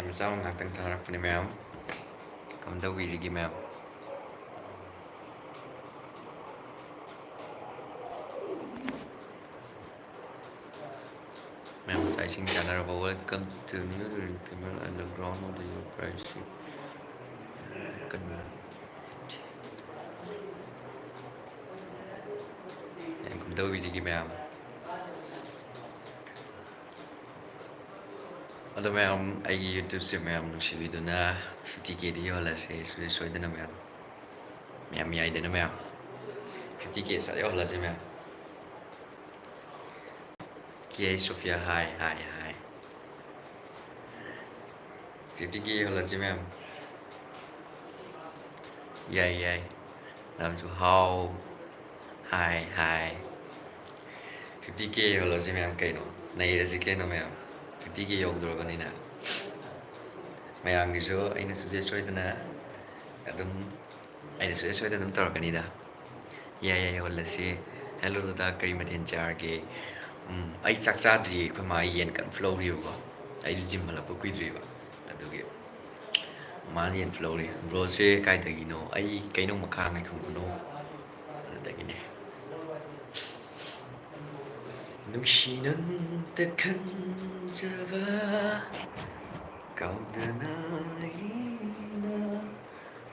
mꯆꯥ ꯑꯃ ꯉꯥꯛꯇꯪ ꯊꯥꯔꯛꯄꯅꯦ ꯃꯌꯥꯝ. ꯀꯝꯗꯧꯕꯤꯔꯤꯒꯦ ꯃꯌꯥꯝ? ꯃꯌꯥꯝ ꯆꯥꯛ ꯏꯁꯤꯡ ꯆꯥꯅꯔꯕ? Welcome to new camel and the ground of the your price. ꯀꯝꯗꯧꯕꯤꯔꯤꯒꯦ ꯃꯌꯥꯝ? ꯑꯗꯣ ꯃꯌꯥꯝ ꯑꯩꯒꯤ ꯌꯨꯇ꯭ꯌꯨꯕꯁꯦ ꯃꯌꯥꯝ ꯅꯨꯡꯁꯤꯕꯤꯗꯨꯅ 50Kꯗ ꯌꯧꯍꯜꯂꯁꯦ ꯁꯣꯏꯗꯅ ꯃꯌꯥꯝ. ꯃꯌꯥꯝ ꯌꯥꯏꯗꯅ ꯃꯌꯥꯝ. 50K ꯁꯠ ꯌꯧꯍꯜꯂꯁꯦ ꯃꯌꯥꯝ. ꯀꯦ ꯁꯣꯐꯤꯌꯥ ꯍꯥꯏ. 50K ꯌꯧꯍꯜꯂꯁꯦ ꯃꯌꯥꯝ. ꯌꯥꯏ. ꯃꯌꯥꯝꯁꯨ ꯍꯥꯎ. ꯍꯥꯏ. 50K ꯌꯧꯍꯜꯂꯁꯦ ꯃꯌꯥꯝ ꯀꯩꯅꯣ. ꯅꯩꯔꯁꯤ ꯀꯩꯅꯣ ꯃꯌꯥꯝ. 50K ꯌꯧꯗ꯭ꯔꯕꯅꯤꯅ. ꯃꯌꯥꯝꯒꯤꯁꯨ ꯑꯩꯅ ꯁꯣꯏꯗꯅ ꯑꯗꯨꯝ ꯇꯧꯔꯛꯀꯅꯤꯗ. ꯌꯥꯏ ꯌꯧꯍꯜꯂꯁꯤ. ꯍꯦꯜꯂꯣ ꯗꯗꯥ, ꯀꯔꯤ ꯃꯊꯦꯜ ꯆꯥꯔꯒꯦ? ꯑꯩ ꯆꯥꯛ ꯆꯥꯗ꯭ꯔꯤꯌꯦ. ꯑꯩꯈꯣꯏ ꯃꯥ ꯌꯦꯟ ꯀꯟꯅ ꯐꯨꯠꯍꯧꯔꯤꯕꯀꯣ. ꯑꯩꯁꯨ ꯖꯤꯝ ꯍꯜꯂꯛꯄ ꯀꯨꯏꯗ꯭ꯔꯤꯕ. ꯑꯗꯨꯒꯤ ꯃꯥꯅ ꯌꯦꯟ ꯐꯨꯠꯍꯧꯔꯤ. ꯕ꯭ꯔꯣꯁꯦ ꯀꯥꯏꯗꯒꯤꯅꯣ? ꯑꯩ ꯀꯩꯅꯧ ꯃꯈꯥ ꯉꯥꯏꯈꯣꯡ ꯑꯗꯨꯗꯒꯤꯅꯦ. ꯅꯨꯡꯁꯤꯅꯪꯇ ꯈꯟꯖꯕ ꯀꯥꯎꯗꯅ ꯑꯩꯅ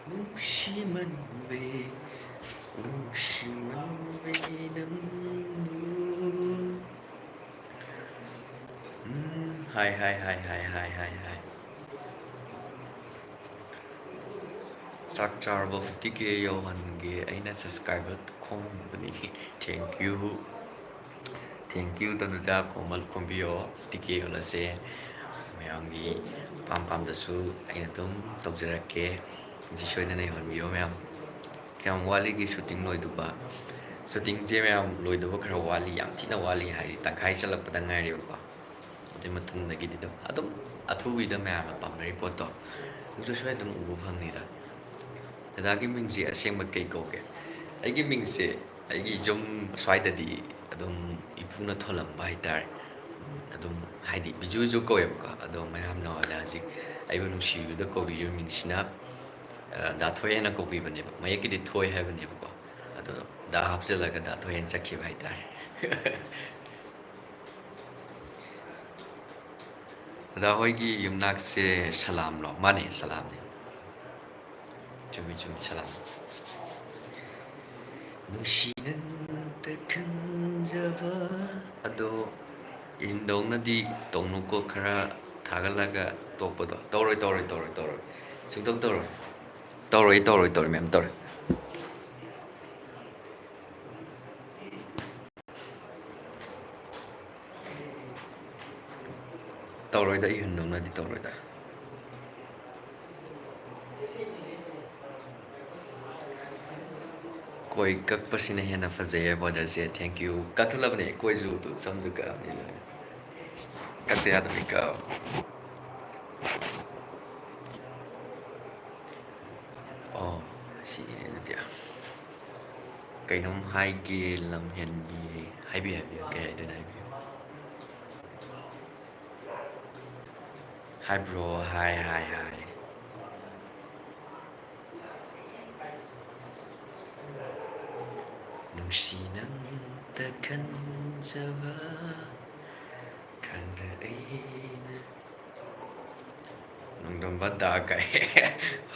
ꯅꯨꯡꯁꯤꯃꯟꯕꯩ ꯅꯪꯕꯨ. ꯍꯥꯏ. ꯆꯥꯛ ꯆꯥꯔꯕ? 50K ꯌꯧꯍꯟꯒꯦ ꯑꯩꯅ ꯁꯕꯁꯀ꯭ꯔꯥꯏꯕꯔ ꯈꯣꯝꯕꯅꯤ. ꯊꯦꯡꯀ꯭ꯌꯨ ꯇꯅꯨꯖꯥ, ꯈꯣꯝꯕꯤꯌꯣ. 50K ꯌꯧꯍꯜꯂꯁꯦ. ꯃꯌꯥꯝꯒꯤ ꯄꯥꯝꯗꯁꯨ ꯑꯩꯅ ꯑꯗꯨꯝ ꯇꯧꯖꯔꯛꯀꯦ. ꯁꯣꯏꯗꯅ ꯌꯧꯍꯟꯕꯤꯌꯣ ꯃꯌꯥꯝ. ꯀꯌꯥꯝ ꯋꯥꯠꯂꯤꯒꯦ ꯁꯨꯇꯤꯡ ꯂꯣꯏꯗꯨꯕ? ꯁꯨꯇꯤꯡꯁꯦ ꯃꯌꯥꯝ ꯂꯣꯏꯗꯕ ꯈꯔ ꯋꯥꯠꯂꯤ, ꯌꯥꯝ ꯊꯤꯅ ꯋꯥꯠꯂꯤ. ꯍꯥꯏꯗꯤ ꯇꯪꯈꯥꯏ ꯆꯜꯂꯛꯄꯗ ꯉꯥꯏꯔꯦꯕꯀꯣ. ꯑꯗꯨꯏ ꯃꯇꯨꯡꯗꯒꯤꯗꯤ ꯑꯗꯨꯝ ꯑꯊꯨꯕꯤꯗ ꯃꯌꯥꯝꯅ ꯄꯥꯝꯅꯔꯤ ꯄꯣꯠꯇꯣ ꯑꯗꯨꯁꯨ ꯁꯣꯏ ꯑꯗꯨꯝ ꯎꯕ ꯐꯪꯅꯤꯗ. ꯗꯗꯥꯒꯤ ꯃꯤꯡꯁꯦ ꯑꯁꯦꯡꯕ ꯀꯩ ꯀꯧꯒꯦ? ꯑꯩꯒꯤ ꯃꯤꯡꯁꯦ ꯑꯩꯒꯤ ꯌꯨꯝ ꯁ꯭ꯋꯥꯏꯗꯗꯤ ꯑꯗꯨꯝ ꯏꯄꯨꯅ ꯊꯣꯜꯂꯝꯕ ꯍꯥꯏꯇꯥꯔꯦ. ꯑꯗꯨꯝ ꯍꯥꯏꯗꯤ ꯕꯤꯖꯨ ꯀꯧꯋꯦꯕꯀꯣ. ꯑꯗꯣ ꯃꯌꯥꯝꯅ ꯍꯧꯖꯤꯛ ꯑꯩꯕꯨ ꯅꯨꯡꯁꯤꯕꯗ ꯀꯧꯕꯤꯔꯤꯕ ꯃꯤꯡꯁꯤꯅ ꯗꯥꯊꯣꯏ ꯍꯥꯏꯅ ꯀꯧꯕꯤꯕꯅꯦꯕ. ꯃꯌꯦꯛꯀꯤꯗꯤ ꯊꯣꯏ ꯍꯥꯏꯕꯅꯦꯕꯀꯣ. ꯑꯗꯣ ꯗꯥ ꯍꯥꯞꯆꯤꯜꯂꯒ ꯗꯥꯊꯣꯏ ꯍꯥꯏꯅ ꯆꯠꯈꯤꯕ ꯍꯥꯏꯇꯥꯔꯦ. ꯗꯗꯥ ꯍꯣꯏꯒꯤ ꯌꯨꯝꯅꯥꯛꯁꯦ ꯁꯂꯥꯝꯂꯣ? ꯃꯥꯅꯦ, ꯁꯂꯥꯝꯅꯦ. ꯆꯨꯝꯃꯤ, ꯁꯂꯥꯝ. ꯅꯨꯡꯁꯤꯅꯪꯇ ꯈꯟꯖꯕ. ꯑꯗꯣ ꯏꯟꯗꯧꯅꯗꯤ ꯇꯧꯅꯨꯀꯣ, ꯈꯔ ꯊꯥꯒꯠꯂꯒ ꯇꯣꯛꯄꯗꯣ. ꯇꯧꯔꯣꯏ. ꯁꯨꯡꯇꯧ ꯇꯧꯔꯣꯏ. ꯇꯧꯔꯣꯏ ꯃꯌꯥꯝ ꯇꯧꯔꯣꯏ. ꯇꯧꯔꯣꯏꯗ, ꯏꯍꯟꯗꯧꯅꯗꯤ ꯇꯧꯔꯣꯏꯗ. ꯀꯣꯏ ꯀꯛꯄꯁꯤꯅ ꯍꯦꯟꯅ ꯐꯖꯩꯌꯦ ꯕꯣꯔꯗꯔꯁꯦ. ꯊꯦꯡꯀ꯭ꯌꯨ. ꯀꯛꯊꯠꯂꯕꯅꯦ ꯀꯣꯏꯁꯨ, ꯁꯝꯁꯨ ꯀꯛꯑꯕꯅꯤ ꯂꯣꯏꯅ. ꯀꯛꯇ ꯌꯥꯗꯕꯩ ꯀꯛꯑꯕ. ꯑꯣ, ꯁꯤꯅꯦ ꯑꯗꯨꯗꯤ. ꯀꯩꯅꯣꯝ ꯍꯥꯏꯒꯦ ꯂꯝꯍꯦꯟꯕꯤ. ꯍꯥꯏꯕꯤꯌꯨ. ꯀꯩ ꯍꯥꯏꯗꯣꯏꯅꯣ ꯍꯥꯏꯕꯤꯌꯨ. ꯍꯥꯏꯕ꯭ꯔꯣ? ꯍꯥꯏ. ꯅꯨꯡꯁꯤꯅꯪꯇ ꯈꯟꯖꯕ ꯈꯟꯗ ꯑꯩꯅ ꯅꯣꯡꯗꯝꯕ ꯗꯥ ꯀꯥꯏ.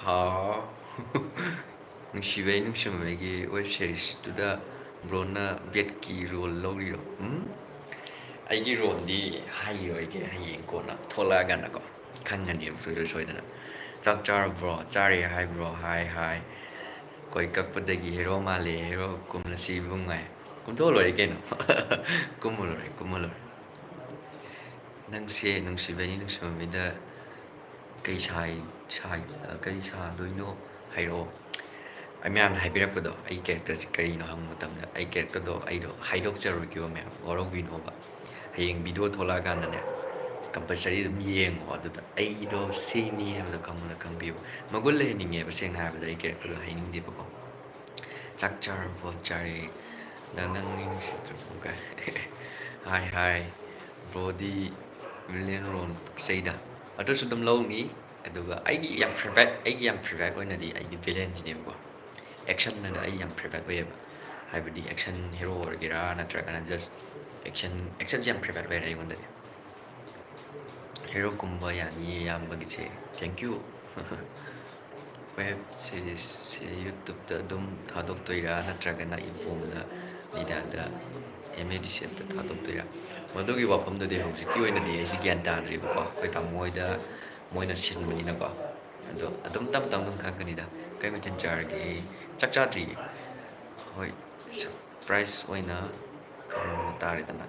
ꯍꯥꯎ. ꯅꯨꯡꯁꯤꯕꯩ ꯅꯨꯡꯁꯤꯃꯩꯒꯤ ꯋꯦꯕ ꯁꯦꯔꯤꯁꯇꯨꯗ ꯕ꯭ꯔꯣꯅ ꯕꯦꯠꯀꯤ ꯔꯣꯜ ꯂꯧꯔꯤꯔꯣ? ꯑꯩꯒꯤ ꯔꯣꯜꯗꯤ ꯍꯥꯏꯔꯣꯏꯒꯦ. ꯍꯌꯦꯡ ꯀꯣꯟꯅ ꯊꯣꯛꯂꯛꯑꯀꯥꯟꯗꯀꯣ ꯈꯪꯒꯅꯦꯕ ꯁꯣꯏꯗꯅ. ꯆꯥꯛ ꯆꯥꯔꯕ꯭ꯔꯣ? ꯆꯥꯔꯦ ꯍꯥꯏꯕ꯭ꯔꯣ? ꯍꯥꯏ. ꯀꯣꯏ ꯀꯛꯄꯗꯒꯤ ꯍꯦꯔꯣ ꯃꯥꯜꯂꯦ. ꯍꯦꯔꯣ ꯀꯨꯝꯂꯁꯤ ꯏꯕꯨꯡꯉꯥꯏ. ꯀꯨꯝꯊꯣꯛꯑ ꯂꯣꯏꯔꯦ ꯀꯩꯅꯣ. ꯀꯨꯝꯃ ꯂꯣꯏꯔꯦ. ꯅꯪꯁꯦ ꯅꯨꯡꯁꯤꯕꯩ ꯅꯨꯡꯁꯤꯃꯟꯕꯩꯗ ꯀꯩ ꯁꯥꯗꯣꯏꯅꯣ ꯍꯥꯏꯔꯛꯑꯣ. ꯑꯩ ꯃꯌꯥꯝꯅ ꯍꯥꯏꯕꯤꯔꯛꯄꯗꯣ ꯑꯩ ꯀꯦꯔꯦꯛꯇꯔꯁꯦ ꯀꯔꯤꯅꯣ ꯍꯪꯕ ꯃꯇꯝꯗ ꯑꯩ ꯀꯦꯔꯦꯛꯇꯔꯗꯣ ꯑꯩꯗꯣ ꯍꯥꯏꯗꯣꯛꯆꯔꯣꯏꯈꯤꯕ ꯃꯌꯥꯝ ꯋꯥꯔꯧꯕꯤꯅꯣꯕ. ꯍꯌꯦꯡ ꯚꯤꯗꯤꯑꯣ ꯊꯣꯛꯂꯛꯑꯀꯥꯟꯗꯅꯦ ꯀꯝꯄꯜꯁꯔꯤ ꯑꯗꯨꯝ ꯌꯦꯡꯉꯣ. ꯑꯗꯨꯗ ꯑꯩꯗꯣ ꯁꯤꯅꯤ ꯍꯥꯏꯕꯗꯣ ꯈꯪꯕꯤꯌꯨ. ꯃꯒꯨꯟ ꯂꯩꯍꯟꯅꯤꯡꯉꯦꯕ. ꯁꯦꯡꯅ ꯍꯥꯏꯔꯕꯗ ꯑꯩ ꯀꯦꯔꯦꯛꯇꯔꯗꯣ ꯍꯩꯅꯤꯡꯗꯦꯕꯀꯣ. ꯆꯥꯛ ꯆꯥꯔꯕꯣ? ꯆꯥꯔꯦ. ꯅꯪꯒꯤ ꯅꯨꯡꯁꯤꯗ꯭ꯔꯕꯣ ꯀꯥꯏ. ꯍꯥꯏ. ꯕ꯭ꯔꯣꯗꯤ ꯃꯤꯂꯤꯌꯟ ꯔꯣꯜ ꯄꯛꯆꯩꯗ. ꯑꯗꯨꯁꯨ ꯑꯗꯨꯝ ꯂꯧꯅꯤ ꯑꯗꯨꯒ ꯑꯩꯒꯤ ꯌꯥꯝ ꯐꯦꯚꯔꯥꯏꯠ ꯑꯣꯏꯅꯗꯤ ꯑꯩꯒꯤ ꯚꯤꯂꯦꯟꯁꯤꯅꯦꯕꯀꯣ ꯑꯦꯛꯁꯟꯅ ꯑꯩ ꯌꯥꯝ ꯐꯦꯚꯔꯥꯏꯠ ꯑꯣꯏꯌꯦꯕ ꯍꯥꯏꯕꯗꯤ ꯑꯦꯛꯁꯟ ꯍꯦꯔꯣ ꯑꯣꯏꯒꯦꯔꯥ ꯅꯠꯇ꯭ꯔꯒꯅ ꯖꯁ ꯑꯦꯛꯁꯟꯁꯦ ꯌꯥꯝ ꯐꯦꯚꯔꯥꯏꯠ ꯑꯣꯏꯔꯦ ꯑꯩꯉꯣꯟꯗꯗꯤ ꯍꯦꯔꯣꯒꯨꯝꯕ ꯌꯥꯅꯤꯌꯦ ꯏꯌꯥꯝꯕꯒꯤꯁꯦ ꯊꯦꯡꯛ ꯌꯨ ꯋꯦꯕ ꯁꯤꯔꯤꯁꯁꯦ ꯌꯨꯇꯨꯕꯇ ꯑꯗꯨꯝ ꯊꯥꯗꯣꯛꯇꯣꯏꯔꯥ ꯅꯠꯇ꯭ꯔꯒꯅ ꯏꯄꯣꯝꯗ ꯃꯤꯗꯤꯌꯥꯗ MADCFꯇ ꯊꯥꯗꯣꯛꯇꯣꯏꯔꯥ ꯃꯗꯨꯒꯤ ꯋꯥꯐꯝꯗꯨꯗꯤ ꯍꯧꯖꯤꯛꯀꯤ ꯑꯣꯏꯅꯗꯤ ꯑꯩꯁꯤ ꯒ꯭ꯌꯥꯟ ꯇꯥꯗ꯭ꯔꯤꯕꯀꯣ ꯑꯩꯈꯣꯏ ꯇꯥꯃꯣ ꯍꯣꯏꯗ ꯃꯣꯏꯅ ꯁꯤꯟꯕꯅꯤꯅꯀꯣ ꯑꯗꯣ ꯑꯗꯨꯝ ꯇꯞ ꯇꯞꯅ ꯑꯗꯨꯝ ꯈꯪꯒꯅꯤꯗ ꯀꯩ ꯃꯊꯦꯜ ꯆꯥꯔꯒꯦ ꯆꯥꯛ ꯆꯥꯗ꯭ꯔꯤꯌꯦ ꯍꯣꯏ ꯁꯔꯄ꯭ꯔꯥꯏꯖ ꯑꯣꯏꯅ ꯀꯩꯅꯣ ꯇꯥꯔꯦꯗꯅ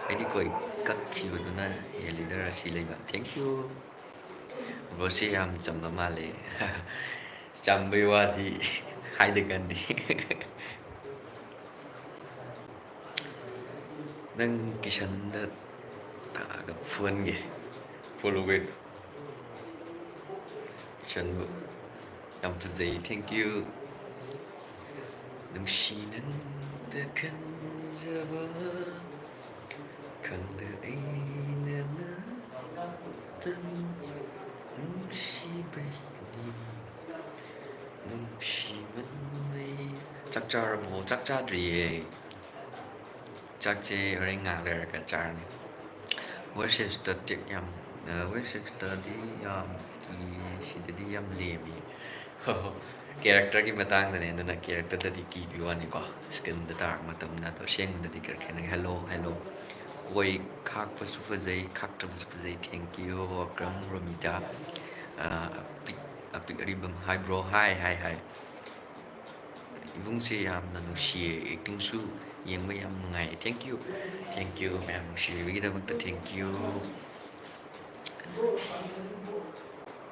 ꯑꯩꯗꯤ ꯀꯣꯏ ꯀꯛꯈꯤꯕꯗꯨꯅ ꯍꯦꯜꯂꯤꯗ ꯔꯥꯁꯤ ꯂꯩꯕ ꯊꯦꯡꯛ ꯌꯨ ꯕ꯭ꯔꯣꯁꯦ ꯌꯥꯝ ꯆꯝꯕ ꯃꯥꯜꯂꯦ ꯆꯝꯕꯩ ꯋꯥꯗꯤ ꯍꯥꯏꯗꯀꯥꯟꯗꯤ ꯅꯪ ꯀꯤꯁꯟꯗ ꯇꯥꯛꯑꯒ ꯐꯨꯍꯟꯒꯦ ꯐꯣꯂꯣꯋꯦ ꯀꯤꯁꯟꯕꯨ ꯌꯥꯝ ꯐꯖꯩ ꯊꯦꯡꯛ ꯌꯨ ꯅꯨꯡꯁꯤ ꯅꯪꯗ ꯈꯟꯖꯕ ꯈꯪꯗ ꯑꯩꯅ ꯃꯇꯝ ꯅꯨꯡꯁꯤꯕꯩꯅꯤ ꯅꯨꯡꯁꯤꯃꯟꯕꯩ ꯆꯥꯛ ꯆꯥꯔꯕꯣ ꯆꯥꯛ ꯆꯥꯗ꯭ꯔꯤꯌꯦ ꯆꯥꯛꯁꯦ ꯍꯣꯔꯦꯟ ꯉꯥꯏꯍꯥꯛ ꯂꯩꯔꯒ ꯆꯥꯔꯅꯤ ꯋꯦꯔꯁꯦꯁꯇꯗꯤ ꯌꯥꯝ ꯁꯤꯗꯗꯤ ꯌꯥꯝ ꯂꯦꯝꯃꯤ ꯀꯦꯔꯦꯛꯇꯔꯒꯤ ꯃꯇꯥꯡꯗꯅꯦ ꯑꯗꯨꯅ ꯀꯦꯔꯦꯛꯇꯔꯗꯗꯤ ꯀꯤꯕꯤ ꯋꯥꯅꯤꯀꯣ ꯏꯁꯀ꯭ꯔꯤꯟꯗ ꯇꯥꯔꯛꯄ ꯃꯇꯝꯗ ꯑꯗꯣ ꯑꯁꯦꯡꯕꯗꯗꯤ ꯈꯔ ꯈꯦꯠꯅꯩ ꯍꯦꯜꯂꯣ ꯀꯣꯏ ꯈꯥꯛꯄꯁꯨ ꯐꯖꯩ ꯈꯥꯛꯇꯕꯁꯨ ꯐꯖꯩ ꯊꯦꯡꯛ ꯌꯨ ꯋꯦꯜꯀꯝ ꯔꯣꯃꯤꯇꯥ ꯑꯄꯤꯛ ꯑꯔꯤꯕꯝ ꯍꯥꯏꯕ꯭ꯔꯣ ꯍꯥꯏ ꯏꯕꯨꯡꯁꯦ ꯌꯥꯝꯅ ꯅꯨꯡꯁꯤꯌꯦ ꯑꯦꯛꯇꯤꯡꯁꯨ ꯌꯦꯡꯕ ꯌꯥꯝ ꯅꯨꯡꯉꯥꯏ ꯊꯦꯡꯛ ꯌꯨ ꯃꯌꯥꯝ ꯅꯨꯡꯁꯤꯕꯤꯕꯒꯤꯗꯃꯛꯇ ꯊꯦꯡꯛ ꯌꯨ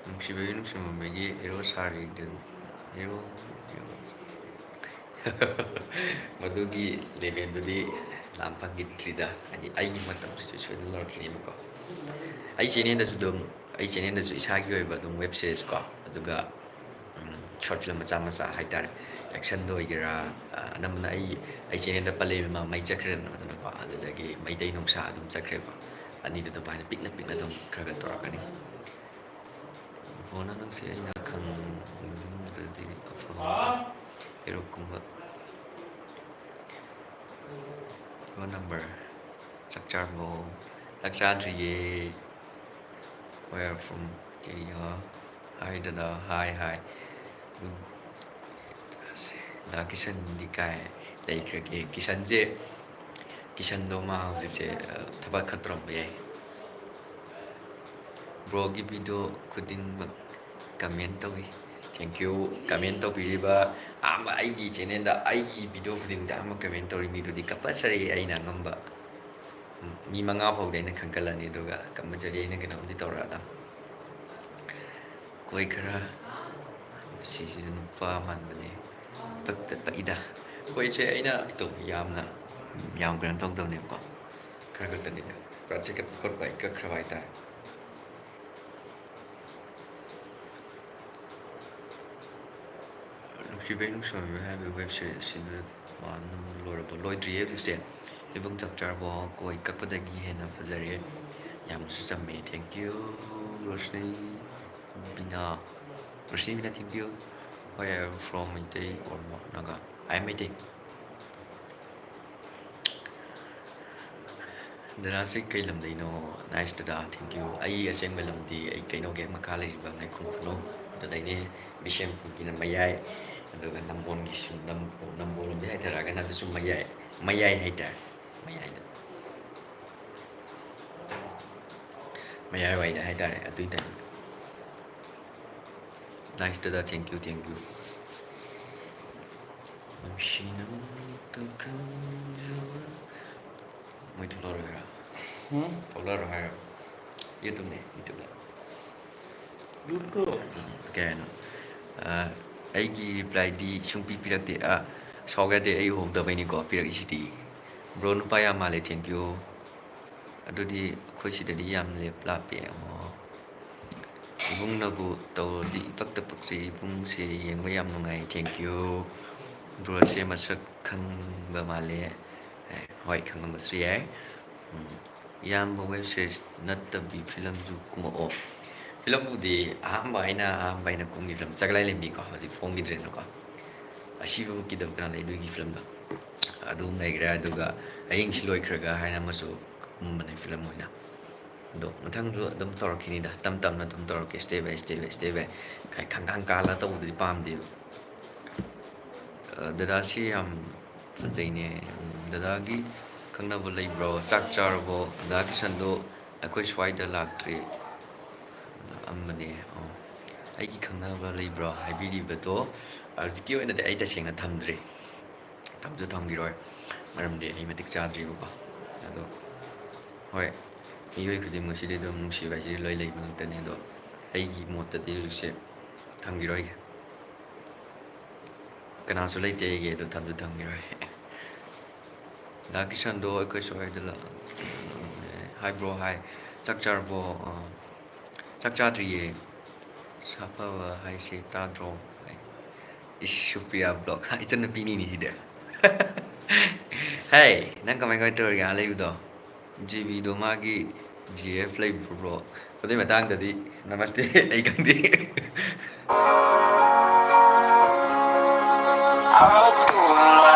ꯅꯨꯡꯁꯤꯕꯒꯤ ꯅꯨꯡꯁꯤꯃꯟꯕꯒꯤ ꯍꯦꯔꯣ ꯁꯥꯔꯤꯗꯨ ꯍꯦꯔꯣ ꯃꯗꯨꯒꯤ ꯂꯦꯚꯦꯜꯗꯨꯗꯤ ꯂꯥꯝ ꯐꯪꯈꯤꯗ꯭ꯔꯤꯗ ꯍꯥꯏꯗꯤ ꯑꯩꯒꯤ ꯃꯇꯝꯁꯤꯁꯨ ꯁꯣꯏꯗꯅ ꯂꯧꯔꯛꯈꯤꯅꯦꯕꯀꯣ ꯑꯩ ꯆꯦꯅꯦꯜꯗꯁꯨ ꯏꯁꯥꯒꯤ ꯑꯣꯏꯕ ꯑꯗꯨꯝ ꯋꯦꯕ ꯁꯤꯔꯤꯁ ꯀꯣ ꯑꯗꯨꯒ ꯁꯣꯔꯠ ꯐꯤꯂꯝ ꯃꯆꯥ ꯍꯥꯏꯇꯥꯔꯦ ꯑꯦꯛꯁꯟꯗ ꯑꯣꯏꯒꯦꯔꯥ ꯑꯅꯝꯕꯅ ꯑꯩ ꯆꯦꯅꯦꯜꯗ ꯄꯜꯂꯦꯕ ꯃꯩ ꯆꯠꯈ꯭ꯔꯦꯗꯅ ꯑꯗꯨꯅꯀꯣ ꯑꯗꯨꯗꯒꯤ ꯃꯩꯇꯩ ꯅꯨꯡꯁꯥ ꯑꯗꯨꯝ ꯆꯠꯈ꯭ꯔꯦꯀꯣ ꯑꯅꯤꯗꯨ ꯑꯗꯨꯃꯥꯏꯅ ꯄꯤꯛꯅ ꯑꯗꯨꯝ ꯈꯔ ꯇꯧꯔꯛꯀꯅꯤ ꯐꯣꯟ ꯅꯪꯁꯦ ꯑꯩꯅ ꯈꯪꯗ꯭ꯔꯗꯤ ꯑꯐꯕ ꯍꯦꯔꯣꯀꯨꯝꯕ ꯐꯣꯟ ꯅꯝꯕꯔ ꯆꯥꯛ ꯆꯥꯔꯕꯣ ꯆꯥꯛ ꯆꯥꯗ꯭ꯔꯤꯌꯦ ꯋꯦꯌꯔ ꯐ꯭ꯔꯣꯝ ꯍꯥꯏ ꯗꯗꯥ ꯍꯥꯏ ꯗꯥ ꯀꯤꯁꯟꯗꯤ ꯀꯥꯏ ꯂꯩꯈ꯭ꯔꯒꯦ ꯀꯤꯁꯟꯗꯣ ꯃꯥ ꯍꯧꯖꯤꯛꯁꯦ ꯊꯕꯛ ꯈꯔ ꯇꯧꯔꯝꯕ ꯌꯥꯏ ꯕ꯭ꯔꯣꯒꯤ ꯚꯤꯗꯤꯑꯣ ꯈꯨꯗꯤꯡꯃꯛ ꯀꯃꯦꯟ ꯇꯧꯏ ꯊꯦꯡꯛ ꯌꯨ ꯀꯃꯦꯟ ꯇꯧꯕꯤꯔꯤꯕ ꯑꯍꯥꯟꯕ ꯑꯩꯒꯤ ꯆꯦꯅꯦꯜꯗ ꯑꯩꯒꯤ ꯚꯤꯗꯤꯑꯣ ꯈꯨꯗꯤꯡꯗ ꯑꯃ ꯀꯃꯦꯟ ꯇꯧꯔꯤ ꯃꯤꯗꯨꯗꯤ ꯀꯝꯄꯜꯁꯔꯤ ꯑꯩꯅ ꯑꯉꯝꯕ ꯃꯤ 5 ꯐꯥꯎꯗꯤ ꯑꯩꯅ ꯈꯟꯒꯠꯂꯅꯤ ꯑꯗꯨꯒ ꯀꯝꯄꯜꯁꯔꯤ ꯑꯩꯅ ꯀꯩꯅꯣꯝꯗꯤ ꯇꯧꯔꯛꯑꯗ ꯀꯣꯏ ꯈꯔ ꯁꯤꯁꯤꯁꯨ ꯅꯨꯄꯥ ꯃꯥꯟꯕꯅꯦ ꯄꯛꯏꯗ ꯀꯣꯏꯁꯦ ꯑꯩꯅ ꯌꯥꯝ ꯀꯩꯅꯣ ꯇꯧꯗꯕꯅꯦꯕꯀꯣ ꯈꯔ ꯈꯛꯇꯅꯤꯗ ꯄꯨꯔꯥ ꯊꯦꯛꯀꯠꯄ ꯈꯣꯠꯄ ꯑꯩ ꯀꯛꯈ꯭ꯔꯕ ꯍꯥꯏꯇꯥꯔꯦ ꯅꯨꯡꯁꯤꯕꯩ ꯅꯨꯡꯁꯤꯃꯟꯕꯩ ꯍꯥꯏꯕ ꯋꯦꯕ ꯁꯤꯔꯤꯁꯁꯤꯗ ꯂꯣꯏꯔꯕ ꯂꯣꯏꯗ꯭ꯔꯤꯌꯦ ꯍꯧꯖꯤꯛꯁꯦ ꯏꯕꯨꯡ ꯆꯥꯛ ꯆꯥꯔꯕꯣ ꯀꯣꯏ ꯀꯛꯄꯗꯒꯤ ꯍꯦꯟꯅ ꯐꯖꯔꯦ ꯌꯥꯝꯅꯁꯨ ꯆꯝꯃꯦ thank you Roshni Bina thank you ꯍꯣꯏ from Meitei or Naga I am Meitei ꯗꯗꯥꯁꯤ ꯀꯩ ꯂꯝꯗꯩꯅꯣ ꯅꯥꯏꯁ ꯗꯗꯥ ꯊꯦꯡꯛ ꯌꯨ ꯑꯩ ꯑꯁꯦꯡꯕ ꯂꯝꯗꯤ ꯑꯩ ꯀꯩꯅꯣꯒꯤ ꯃꯈꯥ ꯂꯩꯔꯤꯕ ꯉꯥꯏꯈꯣꯡ ꯑꯗꯨꯗꯩꯅꯦ ꯕꯤꯁꯦꯝꯄꯨꯔꯒꯤꯅ ꯃꯌꯥꯏ ꯑꯗꯨꯒ ꯅꯝꯕꯣꯜꯒꯤꯁꯨ ꯅꯝꯕꯣꯜꯂꯣꯝꯗꯩ ꯍꯥꯏꯊꯔꯛꯑꯒꯅ ꯑꯗꯨꯁꯨ ꯃꯌꯥꯏ ꯍꯥꯏꯇꯥꯔꯦ ꯃꯌꯥꯏꯋꯥꯏꯗ ꯍꯥꯏꯇꯥꯔꯦ ꯑꯗꯨꯏ ꯇꯥꯏꯝ ꯅꯥꯏꯁ ꯗꯗꯥ ꯊꯦꯡꯛ ꯌꯨ ꯃꯣꯏ ꯊꯣꯛꯂꯛꯑꯔꯣꯏ ꯍꯥꯏꯔ ꯊꯣꯛꯂꯛꯑꯔꯣꯏ ꯍꯥꯏꯔ ꯌꯨꯇꯨꯕꯅꯦ ꯀꯩ ꯍꯥꯏꯅꯣ ꯑꯩꯒꯤ ꯔꯤꯄ꯭ꯂꯥꯏꯗꯤ ꯁꯨꯡꯄꯤ ꯄꯤꯔꯛꯇꯦ ꯁꯥꯎꯕ ꯌꯥꯗꯦ ꯑꯩ ꯎꯍꯧꯗꯕꯩꯅꯤꯀꯣ ꯄꯤꯔꯛꯏꯁꯤꯗꯤ ꯕ꯭ꯔꯣ ꯅꯨꯄꯥ ꯌꯥꯝ ꯃꯥꯜꯂꯦ ꯊꯦꯡꯛ ꯌꯨ ꯑꯗꯨꯗꯤ ꯑꯩꯈꯣꯏ ꯁꯤꯗꯗꯤ ꯌꯥꯝ ꯂꯥꯞꯄꯦ ꯏꯕꯨꯡꯅꯕꯨ ꯇꯧꯔꯗꯤ ꯏꯄꯛꯇ ꯄꯛꯆꯩ ꯏꯕꯨꯡꯁꯦ ꯌꯦꯡꯕ ꯌꯥꯝ ꯅꯨꯡꯉꯥꯏ ꯊꯦꯡꯛ ꯌꯨ ꯕ꯭ꯔꯣꯁꯦ ꯃꯁꯛ ꯈꯪꯕ ꯃꯥꯜꯂꯦ ꯍꯣꯏ ꯈꯪꯉꯝꯕꯁꯨ ꯌꯥꯏ ꯏꯌꯥꯝꯕ ꯋꯦꯕ ꯁꯤꯔꯤꯁ ꯅꯠꯇꯕꯤ ꯐꯤꯂꯝꯁꯨ ꯀꯨꯝꯃꯛꯑꯣ ꯐꯤꯂꯝꯕꯨꯗꯤ ꯑꯍꯥꯟꯕ ꯑꯩꯅ ꯀꯨꯝꯈꯤ ꯐꯤꯂꯝ ꯆꯒꯂꯥꯏ ꯂꯦꯝꯕꯤꯀꯣ ꯍꯧꯖꯤꯛ ꯐꯣꯡꯈꯤꯗ꯭ꯔꯦꯅꯀꯣ ꯑꯁꯤꯕꯨꯀꯤꯗꯕ ꯀꯅꯥ ꯂꯩ ꯑꯗꯨꯒꯤ ꯐꯤꯂꯝꯗꯣ ꯑꯗꯨꯝ ꯂꯩꯈ꯭ꯔꯦ ꯑꯗꯨꯒ ꯑꯍꯤꯡꯁꯤ ꯂꯣꯏꯈ꯭ꯔꯒ ꯍꯥꯏꯅ ꯑꯃꯁꯨ ꯀꯨꯝꯕꯅꯦ ꯐꯤꯂꯝ ꯑꯣꯏꯅ ꯑꯗꯣ ꯃꯊꯪꯁꯨ ꯑꯗꯨꯝ ꯇꯧꯔꯛꯈꯤꯅꯤꯗ ꯇꯞ ꯇꯞꯅ ꯑꯗꯨꯝ ꯇꯧꯔꯛꯀꯦ ꯁ꯭ꯇꯦꯞ ꯕꯥꯏ ꯈꯪꯀꯥꯡ ꯀꯥꯜꯂ ꯇꯧꯕꯗꯨꯗꯤ ꯄꯥꯝꯗꯦꯕ ꯗꯗꯥꯁꯤ ꯌꯥꯝ ꯐꯖꯩꯅꯦ ꯗꯗꯥꯒꯤ ꯈꯪꯅꯕ ꯂꯩꯕ꯭ꯔꯣ ꯆꯥꯛ ꯆꯥꯔꯕꯣ ꯗꯗꯥ ꯀꯤꯁꯟꯗꯣ ꯑꯩꯈꯣꯏ ꯁ꯭ꯋꯥꯏꯗ ꯂꯥꯛꯇ꯭ꯔꯤ ꯑꯃꯅꯦ ꯑꯩꯒꯤ ꯈꯪꯅꯕ ꯂꯩꯕ꯭ꯔꯣ ꯍꯥꯏꯕꯤꯔꯤꯕꯗꯣ ꯍꯧꯖꯤꯛꯀꯤ ꯑꯣꯏꯅꯗꯤ ꯑꯩ ꯇꯁꯦꯡꯅ ꯊꯝꯗ꯭ꯔꯤ ꯊꯝꯁꯨ ꯊꯝꯈꯤꯔꯣꯏ ꯃꯔꯝꯗꯤ ꯑꯩ ꯃꯇꯤꯛ ꯆꯥꯗ꯭ꯔꯤꯕꯀꯣ ꯑꯗꯣ ꯍꯣꯏ ꯃꯤꯑꯣꯏ ꯈꯨꯗꯤꯡꯃꯛꯁꯤꯗꯤ ꯑꯗꯨꯝ ꯅꯨꯡꯁꯤꯕ ꯍꯥꯏꯁꯤꯗꯤ ꯂꯣꯏ ꯂꯩꯕ ꯉꯥꯛꯇꯅꯤ ꯑꯗꯣ ꯑꯩꯒꯤ ꯃꯣꯠꯇꯗꯤ ꯍꯧꯖꯤꯛꯁꯦ ꯊꯝꯈꯤꯔꯣꯏꯒꯦ ꯀꯅꯥꯁꯨ ꯂꯩꯇꯦ ꯑꯩꯒꯤ ꯑꯗꯣ ꯊꯝꯁꯨ ꯊꯝꯈꯤꯔꯣꯏ ꯗꯥ ꯀꯤꯁꯟꯗꯣ ꯑꯩꯈꯣꯏ ꯁ꯭ꯋꯥꯏꯗ ꯍꯥꯏꯕ꯭ꯔꯣ ꯍꯥꯏ ꯆꯥꯛ ꯆꯥꯔꯕꯣ ꯆꯥꯛ ꯆꯥꯗ꯭ꯔꯤꯌꯦ ꯁꯥꯐꯕ ꯍꯥꯏꯁꯦ ꯇꯥꯗ꯭ꯔꯣ ꯏꯁ ꯁꯨꯄ꯭ꯔꯤꯌꯥ ꯕ꯭ꯂꯣꯛ ꯏꯆꯟꯅꯨꯄꯤꯅꯤꯅꯦ ꯁꯤꯗꯤ ꯍꯥꯏ ꯅꯪ ꯀꯃꯥꯏ ꯇꯧꯔꯤꯒꯦ ꯂꯩꯕꯗꯣ ꯖꯤꯕꯤꯗꯣ ꯃꯥꯒꯤ ꯖꯤ ꯑꯦꯐ ꯂꯩꯕ꯭ꯔꯣ ꯑꯗꯨꯏ ꯃꯇꯥꯡꯗꯗꯤ ꯅꯃꯁꯇꯦ ꯑꯩ ꯈꯪꯗꯦ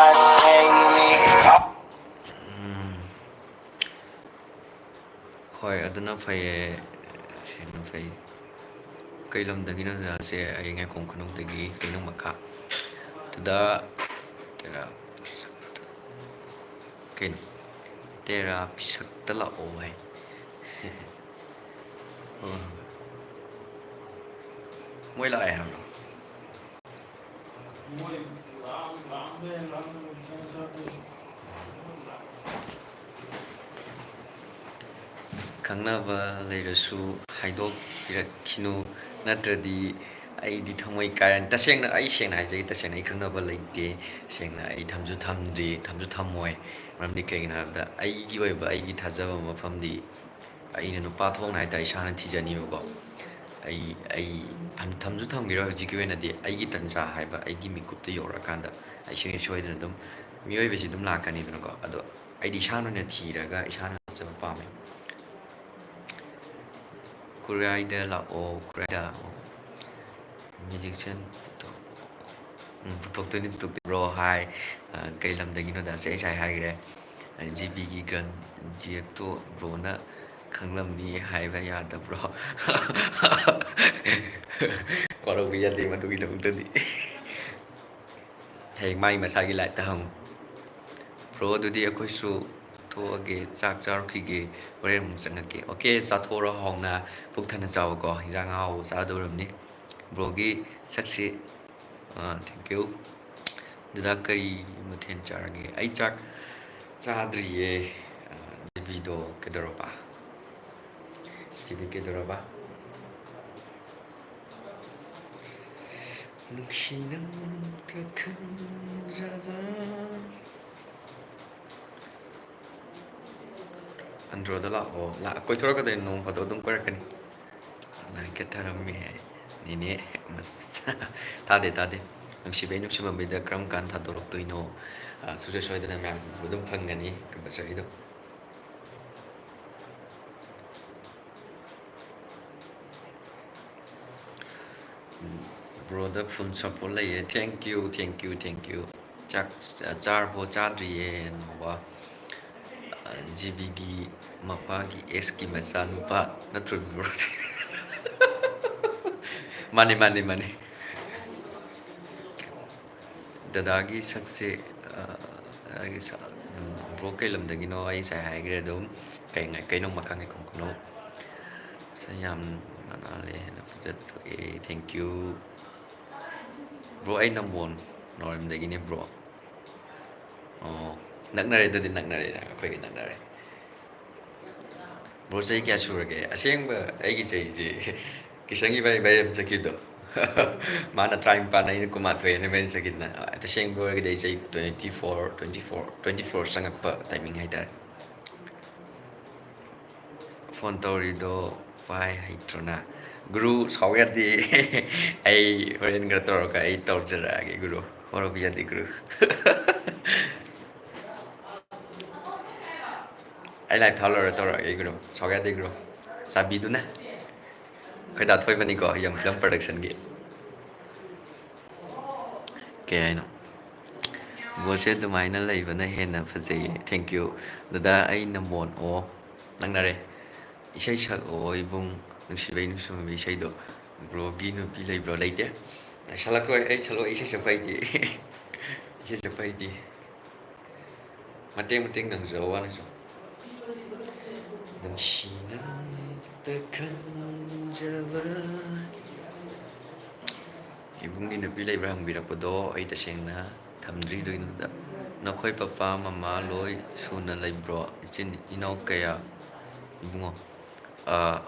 ꯍꯣꯏ ꯑꯗꯨꯅ ꯐꯩꯌꯦ ꯁꯤꯅ ꯐꯩ ꯀꯩ ꯂꯝꯗꯒꯤꯅꯣ ꯗꯗꯥꯁꯦ ꯑꯩ ꯉꯥꯏꯈꯣꯡ ꯈꯨꯅꯧꯗꯒꯤ ꯀꯩꯅꯧ ꯃꯈꯥ ꯗꯗꯥ ꯇꯦꯔꯥ ꯀꯩꯅꯣ ꯇꯦꯔꯥ ꯄꯤꯁꯛꯇ ꯂꯥꯛꯑꯣ ꯍꯥꯏ ꯃꯣꯏ ꯂꯥꯛꯑꯦ ꯍꯥꯏꯕ꯭ꯔꯣ ꯈꯪꯅꯕ ꯂꯩꯔꯁꯨ ꯍꯥꯏꯗꯣꯛꯄꯤꯔꯛꯈꯤꯅꯨ ꯅꯠꯇ꯭ꯔꯗꯤ ꯑꯩꯗꯤ ꯊꯃꯣꯏ ꯀꯥꯏꯔꯅꯤ ꯇꯁꯦꯡꯅ ꯑꯩ ꯁꯦꯡꯅ ꯍꯥꯏꯖꯒꯦ ꯇꯁꯦꯡꯅ ꯑꯩ ꯈꯪꯅꯕ ꯂꯩꯇꯦ ꯁꯦꯡꯅ ꯑꯩ ꯊꯝꯁꯨ ꯊꯝꯗ꯭ꯔꯤ ꯊꯝꯁꯨ ꯊꯝꯃꯣꯏ ꯃꯔꯝꯗꯤ ꯀꯩꯒꯤꯅꯣ ꯍꯥꯏꯕꯗ ꯑꯩꯒꯤ ꯑꯣꯏꯕ ꯑꯩꯒꯤ ꯊꯥꯖꯕ ꯃꯐꯝꯗꯤ ꯑꯩꯅ ꯅꯨꯄꯥ ꯊꯣꯛꯅ ꯍꯥꯏꯇꯥꯔꯦ ꯏꯁꯥꯅ ꯊꯤꯖꯅꯤꯕꯀꯣ ꯑꯩ ꯊꯝꯁꯨ ꯊꯝꯈꯤꯔꯣꯏ ꯍꯧꯖꯤꯛꯀꯤ ꯑꯣꯏꯅꯗꯤ ꯑꯩꯒꯤ ꯇꯟꯖꯥ ꯍꯥꯏꯕ ꯑꯩꯒꯤ ꯃꯤꯀꯨꯞꯇ ꯌꯧꯔꯛꯑꯀꯥꯟꯗ ꯑꯩ ꯁꯣꯏꯗꯅ ꯑꯗꯨꯝ ꯃꯤꯑꯣꯏꯕꯁꯤ ꯑꯗꯨꯝ ꯂꯥꯛꯀꯅꯤꯗꯅꯀꯣ ꯑꯗꯣ ꯑꯩꯗꯤ ꯏꯁꯥꯅ ꯑꯣꯏꯅ ꯊꯤꯔꯒ ꯏꯁꯥꯅ ꯆꯠꯆꯕ ꯄꯥꯝꯃꯦ ꯈꯨꯔꯥꯏꯗ ꯂꯥꯛꯑꯣ ꯈꯨꯔꯥꯏꯗ ꯃ꯭ꯌꯨꯖꯤꯛꯁꯤꯌꯥꯟ ꯄꯨꯊꯣꯛꯇꯣꯏꯅꯤ ꯕ꯭ꯔꯣ ꯍꯥꯏ ꯀꯩ ꯂꯝꯗꯒꯤꯅꯣꯗ ꯑꯩ ꯉꯁꯥꯏ ꯍꯥꯏꯈ꯭ꯔꯦ ꯖꯤꯕꯤꯒꯤ ꯒꯟ ꯖꯦꯛꯇꯣ ꯕ꯭ꯔꯣꯅ ꯈꯪꯂꯝꯅꯤ ꯍꯥꯏꯕ ꯌꯥꯗꯕ꯭ꯔꯣ ꯋꯥꯔꯧꯕ ꯌꯥꯗꯦ ꯃꯗꯨꯒꯤꯗꯃꯛꯇꯗꯤ ꯍꯌꯦꯡ ꯃꯥꯒꯤ ꯃꯁꯥꯒꯤ ꯂꯥꯏꯐꯇ ꯍꯪꯉꯨ ꯕ꯭ꯔꯣ ꯑꯗꯨꯗꯤ ꯑꯩꯈꯣꯏꯁꯨ ꯊꯣꯛꯑꯒꯦ ꯆꯥꯛ ꯆꯥꯔꯨꯈꯤꯒꯦ ꯍꯣꯔꯦꯟ ꯑꯃꯨꯛ ꯆꯪꯉꯛꯀꯦ ꯑꯣꯀꯦ ꯆꯥꯊꯣꯛꯑꯣ ꯍꯥꯎꯅ ꯄꯨꯛ ꯊꯟꯅ ꯆꯥꯎꯀꯣ ꯍꯤꯟꯖꯥꯡ ꯑꯍꯥꯎꯕ ꯆꯥꯗꯧꯔꯕꯅꯤ ꯕ꯭ꯔꯣꯒꯤ ꯁꯛꯁꯤ ꯊꯦꯡꯀ꯭ꯌꯨ ꯗꯗꯥ ꯀꯔꯤ ꯃꯊꯦꯜ ꯆꯥꯔꯒꯦ ꯑꯩ ꯆꯥꯛ ꯆꯥꯗ꯭ꯔꯤꯌꯦ ꯖꯤꯕꯤꯗꯣ ꯀꯩꯗꯧꯔꯕ ꯖꯤꯕꯤ ꯀꯩꯗꯧꯔꯕ ꯅꯨꯡꯁꯤ ꯅꯪꯇ ꯈꯟꯖꯕ ꯑꯟꯗ꯭ꯔꯣꯗ ꯂꯥꯛꯑꯣ ꯀꯣꯏꯊꯣꯔꯛꯀꯗꯣꯏꯅꯤ ꯅꯣꯡ ꯐꯥꯗꯣꯛ ꯑꯗꯨꯝ ꯀꯣꯏꯔꯛꯀꯅꯤ ꯂꯥꯏꯔꯤꯛꯀ ꯊꯥꯔꯝꯃꯦ ꯅꯦꯅꯦ ꯇꯥꯗꯦ ꯅꯨꯡꯁꯤꯕꯩ ꯅꯨꯡꯁꯤꯃꯟꯕꯩꯗ ꯀꯔꯝ ꯀꯥꯟ ꯊꯥꯗꯣꯔꯛꯇꯣꯏꯅꯣ ꯁꯨꯡꯁꯣꯏ ꯁꯣꯏꯗꯅ ꯃꯌꯥꯝ ꯑꯗꯨꯝ ꯐꯪꯒꯅꯤ ꯀꯝꯄꯜꯁꯔꯤꯗꯣ ꯕ꯭ꯔꯣꯗ ꯐꯨꯜ ꯁꯞꯄꯣꯔꯠ ꯂꯩꯌꯦ ꯊꯦꯡꯀ꯭ꯌꯨ ꯆꯥꯛ ꯆꯥꯔꯕꯣ ꯆꯥꯗ꯭ꯔꯤꯌꯦ ꯅꯥꯎꯕ ꯖꯤꯕꯤꯒꯤ ꯃꯄꯥꯒꯤ ꯑꯦꯛꯁꯀꯤ ꯃꯆꯥꯅꯨꯄꯥ ꯅꯠꯇ꯭ꯔꯣ ꯕ꯭ꯔꯣꯁꯦ ꯃꯥꯅꯤ ꯗꯗꯥꯒꯤ ꯁꯛꯁꯦ ꯕ꯭ꯔꯣ ꯀꯩ ꯂꯝꯗꯒꯤꯅꯣ ꯑꯩ ꯉꯁꯥꯏ ꯍꯥꯏꯈ꯭ꯔꯦ ꯑꯗꯨꯝ ꯀꯩꯅꯣ ꯃꯈꯥ ꯉꯥꯏꯈꯣꯡ ꯈꯨꯅꯧ ꯌꯥꯝ ꯅꯥꯜꯂꯦ ꯍꯦꯟꯅ ꯐꯖꯊꯣꯛꯑꯦ ꯊꯦꯡꯀ꯭ꯌꯨ ꯕ꯭ꯔꯣ ꯑꯩ ꯅꯝꯕꯣꯜ ꯅꯥꯎꯔꯦꯝꯗꯒꯤꯅꯦ ꯕ꯭ꯔꯣ ꯑꯣ ꯅꯛꯅꯔꯦ ꯑꯗꯨꯗꯤ ꯅꯛꯅꯔꯦ ꯑꯩꯈꯣꯏꯒ ꯅꯛꯅꯔꯦ ꯕ꯭ꯔꯣ ꯆꯍꯤ ꯀꯌꯥ ꯁꯨꯔꯒꯦ ꯑꯁꯦꯡꯕ ꯑꯩꯒꯤ ꯆꯍꯤꯁꯦ ꯀꯤꯁꯟꯒꯤ ꯚꯥꯏꯔꯦꯜ ꯆꯠꯈꯤꯕꯗꯣ ꯃꯥꯅ 19 ꯑꯩꯅ 22 ꯚꯥꯏꯔꯦꯜ ꯆꯠꯈꯤꯗꯅ ꯇꯁꯦꯡꯕ ꯑꯣꯏꯔꯒꯗꯤ ꯑꯩ ꯆꯍꯤ 24 ꯆꯪꯉꯛꯄ ꯇꯥꯏꯃꯤꯡ ꯍꯥꯏꯇꯥꯔꯦ ꯐꯣꯟ ꯇꯧꯔꯤꯗꯣ ꯚꯥꯏ ꯍꯩꯇ꯭ꯔꯣꯅ ꯒꯨꯔꯨ ꯁꯥꯎ ꯌꯥꯗꯦ ꯑꯩ ꯍꯣꯔꯦꯟ ꯈꯔ ꯇꯧꯔꯒ ꯑꯩ ꯇꯧꯖꯔꯛꯑꯒꯦ ꯒꯨꯔꯨ ꯋꯥꯔꯧꯕ ꯌꯥꯗꯦ ꯒꯨꯔꯨ ꯑꯩ ꯂꯥꯏꯚ ꯊꯥ ꯂꯣꯏꯔ ꯇꯧꯔꯛꯑꯒꯦ ꯁꯥꯎ ꯌꯥꯗꯦ ꯆꯥꯕꯤꯗꯨꯅ ꯈꯣꯏꯗꯥ ꯊꯣꯏꯕꯅꯤꯀꯣ ꯌꯥꯝ ꯐꯤꯂꯝ ꯄ꯭ꯔꯗꯛꯁꯟꯒꯤ ꯀꯩ ꯍꯥꯏꯅꯣ ꯕꯣꯜꯁꯦ ꯑꯗꯨꯃꯥꯏꯅ ꯂꯩꯕꯅ ꯍꯦꯟꯅ ꯐꯖꯩꯌꯦ ꯊꯦꯡꯀ꯭ꯌꯨ ꯗꯗꯥ ꯑꯩꯅ ꯃꯣꯟ ꯑꯣ ꯅꯪꯅꯔꯦ ꯏꯁꯩ ꯁꯛꯑꯣ ꯏꯕꯨꯡ ꯅꯨꯡꯁꯤꯕꯩ ꯅꯨꯡꯁꯤꯕ ꯏꯁꯩꯗꯣ ꯕ꯭ꯔꯣꯒꯤ ꯅꯨꯄꯤ ꯂꯩꯕ꯭ꯔꯣ ꯂꯩꯇꯦ ꯁꯛꯂꯛꯈ꯭ꯔꯣꯏ ꯑꯩ ꯁꯛꯂꯛꯑꯣ ꯏꯁꯩ ꯁꯛꯄ ꯍꯩꯇꯦ ꯏꯁꯩ ꯁꯛꯄ ꯍꯩꯇꯦ ꯃꯇꯦꯛ ꯉꯪꯖꯔꯛꯑꯣ ꯋꯥꯅꯁꯨ ꯅꯨꯡꯁꯤꯅꯇ ꯈꯟꯖꯕ ꯏꯕꯨꯡꯒꯤ ꯅꯨꯄꯤ ꯂꯩꯕ꯭ꯔꯥ ꯍꯪꯕꯤꯔꯛꯄꯗꯣ ꯑꯩ ꯇꯁꯦꯡꯅ ꯊꯝꯗ꯭ꯔꯤꯗꯣꯏꯅꯣꯗ ꯅꯈꯣꯏ ꯄꯄꯥ ꯃꯃꯥ ꯂꯣꯏ ꯁꯨꯅ ꯂꯩꯕ꯭ꯔꯣ ꯏꯆꯤꯟ ꯏꯅꯥꯎ ꯀꯌꯥ ꯏꯕꯨꯡꯉꯣ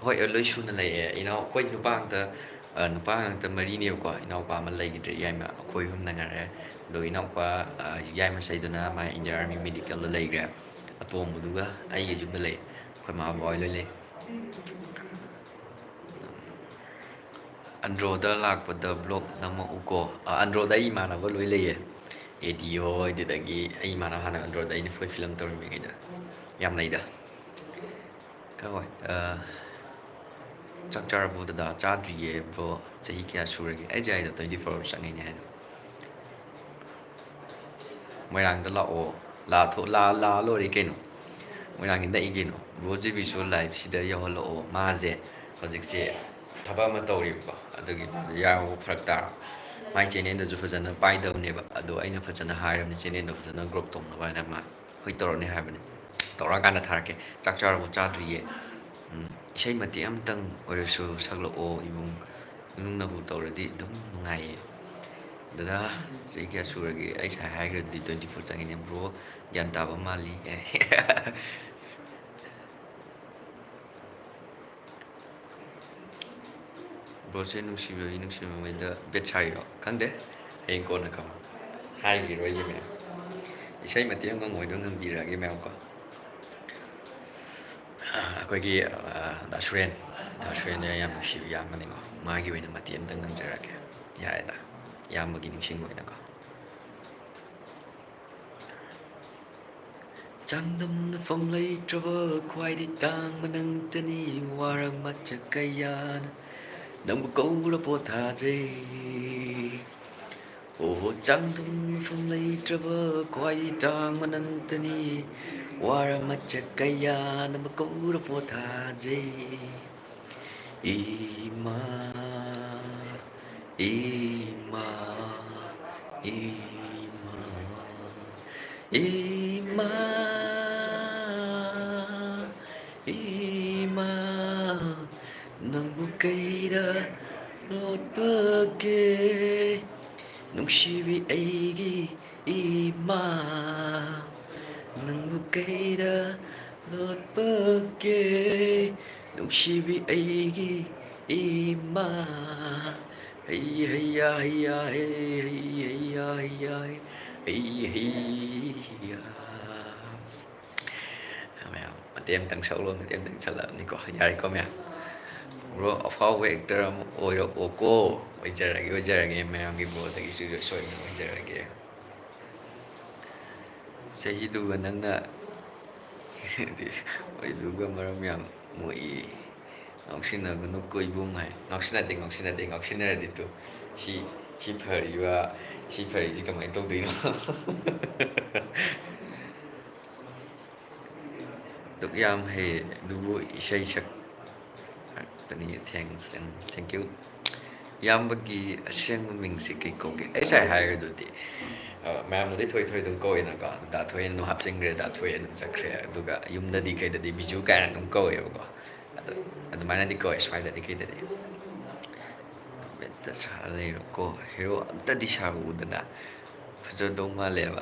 ꯍꯣꯏ ꯂꯣꯏ ꯁꯨꯅ ꯂꯩꯌꯦ ꯏꯅꯥꯎ ꯑꯩꯈꯣꯏ ꯅꯨꯄꯥ ꯉꯥꯛꯇ ꯃꯔꯤꯅꯦꯕꯀꯣ ꯏꯅꯥꯎꯄꯥ ꯑꯃ ꯂꯩꯈꯤꯗ꯭ꯔꯦ ꯌꯥꯏꯃ ꯑꯩꯈꯣꯏ ꯑꯍꯨꯝꯗ ꯉꯥꯏꯔꯦ ꯑꯗꯣ ꯏꯅꯥꯎꯄꯥ ꯌꯥꯏꯃꯆꯩꯗꯨꯅ ꯃꯥ ꯏꯟꯗꯤꯌꯥꯟ ꯑꯥꯔꯃꯤ ꯃꯦꯗꯤꯀꯦꯜꯗ ꯂꯩꯈ꯭ꯔꯦ ꯑꯇꯣꯝꯕꯗꯨꯒ ꯑꯩꯒ ꯌꯨꯝꯗ ꯂꯩ ꯑꯩꯈꯣꯏ ꯃꯥ ꯕꯕꯥ ꯍꯣꯏ ꯂꯣꯏ ꯂꯩ ꯑꯟꯗ꯭ꯔꯣꯗ ꯂꯥꯛꯄꯗ ꯕ꯭ꯂꯣꯛ ꯅꯝꯃꯛꯎꯀꯣ ꯑꯟꯗ꯭ꯔꯣꯗ ꯑꯩ ꯏꯃꯥꯟꯅꯕ ꯂꯣꯏ ꯂꯩꯌꯦ ꯑꯦꯗꯤ ꯍꯣꯏ ꯑꯗꯨꯗꯒꯤ ꯑꯩ ꯏꯃꯥꯟꯅꯕ ꯍꯥꯟꯅ ꯑꯟꯗ꯭ꯔꯣꯗ ꯑꯩꯅ ꯐꯤꯂꯝ ꯇꯧꯔꯝꯃꯤꯉꯩꯗ ꯌꯥꯝ ꯂꯩꯗ ꯍꯣꯏ ꯆꯥꯛ ꯆꯥꯔꯕꯣ ꯗꯗꯥ ꯆꯥꯗ꯭ꯔꯤꯌꯦ ꯕ꯭ꯔꯣ ꯆꯍꯤ ꯀꯌꯥ ꯁꯨꯔꯒꯦ ꯑꯩ ꯆꯍꯤꯗꯣ 24 ꯆꯪꯉꯤꯅꯦ ꯍꯥꯏꯅ ꯃꯣꯏꯔꯥꯡꯗ ꯂꯥꯛꯑꯣ ꯂꯣꯏꯔꯦ ꯀꯩꯅꯣ ꯃꯣꯏꯔꯥꯡꯒꯤ ꯅꯛꯏ ꯀꯩꯅꯣ ꯕ꯭ꯔꯣ ꯖꯤꯕꯤꯁꯨ ꯂꯥꯏꯚꯁꯤꯗ ꯌꯧꯍꯜꯂꯛꯑꯣ ꯃꯥꯁꯦ ꯍꯧꯖꯤꯛꯁꯦ ꯊꯕꯛ ꯑꯃ ꯇꯧꯔꯤꯕꯀꯣ ꯑꯗꯨꯒꯤ ꯌꯥꯎꯕ ꯐꯔꯛ ꯇꯥꯔꯕ ꯃꯥꯏ ꯆꯦꯅꯦꯜꯗꯁꯨ ꯐꯖꯅ ꯄꯥꯏꯗꯕꯅꯦꯕ ꯑꯗꯣ ꯑꯩꯅ ꯐꯖꯅ ꯍꯥꯏꯔꯕꯅꯤ ꯆꯦꯅꯦꯜꯗꯣ ꯐꯖꯅ ꯒ꯭ꯔꯣꯞ ꯇꯧꯅꯕ ꯍꯥꯏꯅ ꯃꯥ ꯍꯣꯏ ꯇꯧꯔꯛꯅꯤ ꯍꯥꯏꯕꯅꯤ ꯇꯧꯔꯛꯑꯀꯥꯟꯗ ꯊꯥꯔꯛꯀꯦ ꯆꯥꯛ ꯆꯥꯔꯕꯣ ꯆꯥꯗ꯭ꯔꯤꯌꯦ ꯏꯁꯩ ꯃꯇꯦꯛ ꯑꯃꯇꯪ ꯑꯣꯏꯔꯁꯨ ꯁꯛꯂꯛꯑꯣ ꯏꯃꯨꯡꯅꯕꯨ ꯇꯧꯔꯗꯤ ꯑꯗꯨꯝ ꯅꯨꯡꯉꯥꯏꯌꯦ ꯗꯗꯥ ꯆꯍꯤ ꯀꯌꯥ ꯁꯨꯔꯒꯦ ꯑꯩ ꯉꯁꯥꯏ ꯍꯥꯏꯈ꯭ꯔꯗꯤ 24 ꯆꯪꯉꯤꯅꯦ ꯕ꯭ꯔꯣ ꯒ꯭ꯌꯥꯟ ꯇꯥꯕ ꯃꯥꯜꯂꯤ ꯕ꯭ꯔꯣꯁꯦ ꯅꯨꯡꯁꯤꯕꯉꯩꯗ ꯕꯦꯠ ꯁꯥꯔꯤꯔꯣ ꯈꯪꯗꯦ ꯍꯌꯦꯡ ꯀꯣꯟꯅ ꯈꯪꯉꯣ ꯍꯥꯏꯈꯤꯔꯣꯏꯒꯦ ꯃꯌꯥꯝ ꯏꯁꯩ ꯃꯇꯦꯛ ꯑꯃ ꯉꯪꯉꯣꯏꯗꯣ ꯉꯪꯕꯤꯔꯛꯑꯒꯦ ꯃꯌꯥꯝꯀꯣ ꯑꯩꯈꯣꯏꯒꯤ ꯗꯥ ꯁꯨꯔꯦꯟꯁꯦ ꯌꯥꯝ ꯅꯨꯡꯁꯤꯕ ꯏꯌꯥꯝꯕꯅꯤꯀꯣ ꯃꯥꯒꯤ ꯑꯣꯏꯅ ꯃꯇꯦꯛ ꯑꯃꯇꯪ ꯉꯪꯖꯔꯛꯀꯦ ꯌꯥꯔꯦꯗ ꯏꯌꯥꯝꯕꯒꯤ ꯅꯤꯡꯁꯤꯡꯕ ꯑꯣꯏꯅꯀꯣ ꯆꯥꯡꯗꯝꯅꯐꯝ ꯂꯩꯇ꯭ꯔꯕ ꯈ꯭ꯋꯥꯏꯗꯒꯤ ꯇꯥꯡꯕ ꯅꯪꯇꯅꯤ ꯋꯥꯔꯪ ꯃꯆꯛ ꯀꯌꯥꯅ ꯅꯪꯕꯨ ꯀꯧꯔ ꯄꯣꯊꯥꯖꯩ ꯑꯣ ꯆꯥꯡꯗꯝꯅꯐꯝ ꯂꯩꯇ꯭ꯔꯕ ꯈ꯭ꯋꯥꯏꯗꯒꯤ ꯇꯥꯡꯕ ꯅꯪꯇꯅꯤ ꯋꯥꯔꯪ ꯃꯆꯛ ꯀꯌꯥꯅ ꯀꯧꯔ ꯄꯣꯊꯥꯖꯩ ꯏꯃꯥ ꯏꯃꯥ ꯏꯃꯥ ꯏꯃꯥ ꯏꯃꯥ ꯅꯪꯕꯨ ꯀꯩꯗ ꯂꯣꯠꯄꯒꯦ ꯅꯨꯡꯁꯤꯕꯤ ꯑꯩꯒꯤ ꯏꯃꯥ ꯅꯪꯕꯨ ꯀꯩꯗ ꯂꯣꯠꯄꯒꯦ ꯅꯨꯡꯁꯤꯕꯤ ꯑꯩꯒꯤ ꯏꯃꯥ ꯍꯩ ꯍꯩꯌꯥ ꯍꯩꯌꯥ ꯍꯩ ꯍꯩꯌꯥ ꯍꯩꯌꯥ ꯍꯩ ꯍꯩꯌꯥ ꯃꯌꯥꯝ ꯃꯇꯦꯛ ꯑꯃꯇꯪ ꯁꯛꯂꯣ ꯃꯇꯦꯛ ꯑꯃꯇꯪ ꯁꯛꯂꯛꯑꯕꯅꯤꯀꯣ ꯌꯥꯔꯦꯀꯣ ꯃꯌꯥꯝ ꯕ꯭ꯔꯣ ꯑꯐꯥꯎꯕ ꯑꯦꯛꯇꯔ ꯑꯃ ꯑꯣꯏꯔꯛꯑꯣꯀꯣ ꯑꯣꯏꯖꯔꯒꯦ ꯃꯌꯥꯝꯒꯤ ꯕ꯭ꯔꯣꯗꯒꯤꯁꯨ ꯁꯣꯏꯗꯅ ꯑꯣꯏꯖꯔꯒꯦ ꯆꯍꯤꯗꯨꯒ ꯅꯪꯅ ꯑꯣꯏꯗꯨꯒ ꯃꯔꯝ ꯌꯥꯝ ꯃꯣꯛꯏ ꯉꯥꯎꯁꯤꯟꯅꯒꯅꯨ ꯀꯣꯏꯕꯨꯡ ꯍꯥꯏ ꯉꯥꯎꯁꯤꯟꯅꯔꯗꯤ ꯇꯨ ꯁꯤ ꯐꯔꯤꯁꯤ ꯀꯃꯥꯏꯅ ꯇꯧꯗꯣꯏꯅꯣ ꯑꯗꯨꯛ ꯌꯥꯝ ꯍꯩ ꯑꯗꯨꯕꯨ ꯏꯁꯩ ꯁꯛꯄꯅꯤ ꯊꯦꯡꯀ꯭ꯌꯨ ꯏꯌꯥꯝꯕꯒꯤ ꯑꯁꯦꯡꯕ ꯃꯤꯡꯁꯤ ꯀꯩ ꯀꯧꯒꯦ ꯑꯩ ꯉꯁꯥꯏ ꯍꯥꯏꯔꯗꯨꯗꯤ ꯃꯌꯥꯝꯅꯗꯤ ꯊꯣꯏ ꯑꯗꯨꯝ ꯀꯧꯋꯦꯅꯀꯣ ꯗꯥ ꯊꯣꯏ ꯑꯗꯨꯝ ꯍꯥꯞꯆꯤꯟꯈ꯭ꯔꯦ ꯗꯥ ꯊꯣꯏ ꯑꯗꯨꯝ ꯆꯠꯈ꯭ꯔꯦ ꯑꯗꯨꯒ ꯌꯨꯝꯗꯗꯤ ꯀꯩꯗꯗꯤ ꯕꯤꯖꯨ ꯀꯥꯏꯅ ꯑꯗꯨꯝ ꯀꯧꯋꯦꯕꯀꯣ ꯑꯗꯨꯃꯥꯏꯅꯗꯤ ꯀꯧꯋꯦ ꯁ꯭ꯋꯥꯏꯗꯗꯤ ꯀꯩꯗꯗꯤ ꯕꯦꯠꯇ ꯁꯥꯔ ꯂꯩꯔꯣꯀꯣ ꯍꯦꯔꯣ ꯑꯝꯇꯗꯤ ꯁꯥꯔꯛꯎꯗꯅ ꯐꯖꯗꯧ ꯃꯥꯜꯂꯦꯕ